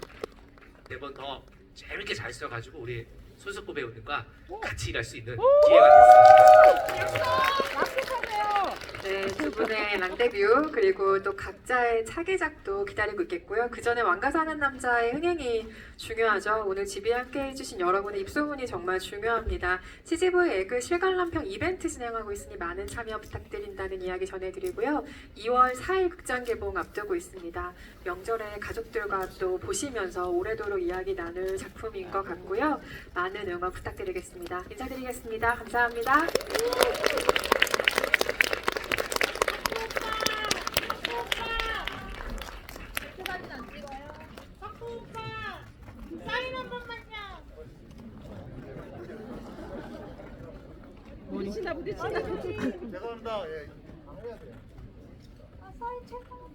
매번 더 재밌게 잘 써가지고 우리 손석구 배우님과 같이 일할 수 있는 기회가 됐습니다. 네, 두 분의 랑데뷰 그리고 또 각자의 차기작도 기다리고 있겠고요. 그 전에 왕가 사는 남자의 흥행이 중요하죠. 오늘 집에 함께 해주신 여러분의 입소문이 정말 중요합니다. CGV 에그 실관람평 이벤트 진행하고 있으니 많은 참여 부탁드린다는 이야기 전해드리고요. 2월 4일 극장 개봉 앞두고 있습니다. 명절에 가족들과 또 보시면서 오래도록 이야기 나눌 작품인 것 같고요. 많은 응원 부탁드리겠습니다. 인사드리겠습니다. 감사합니다. 죄송합니다. 예. 안 해야 돼요. 사인 최고.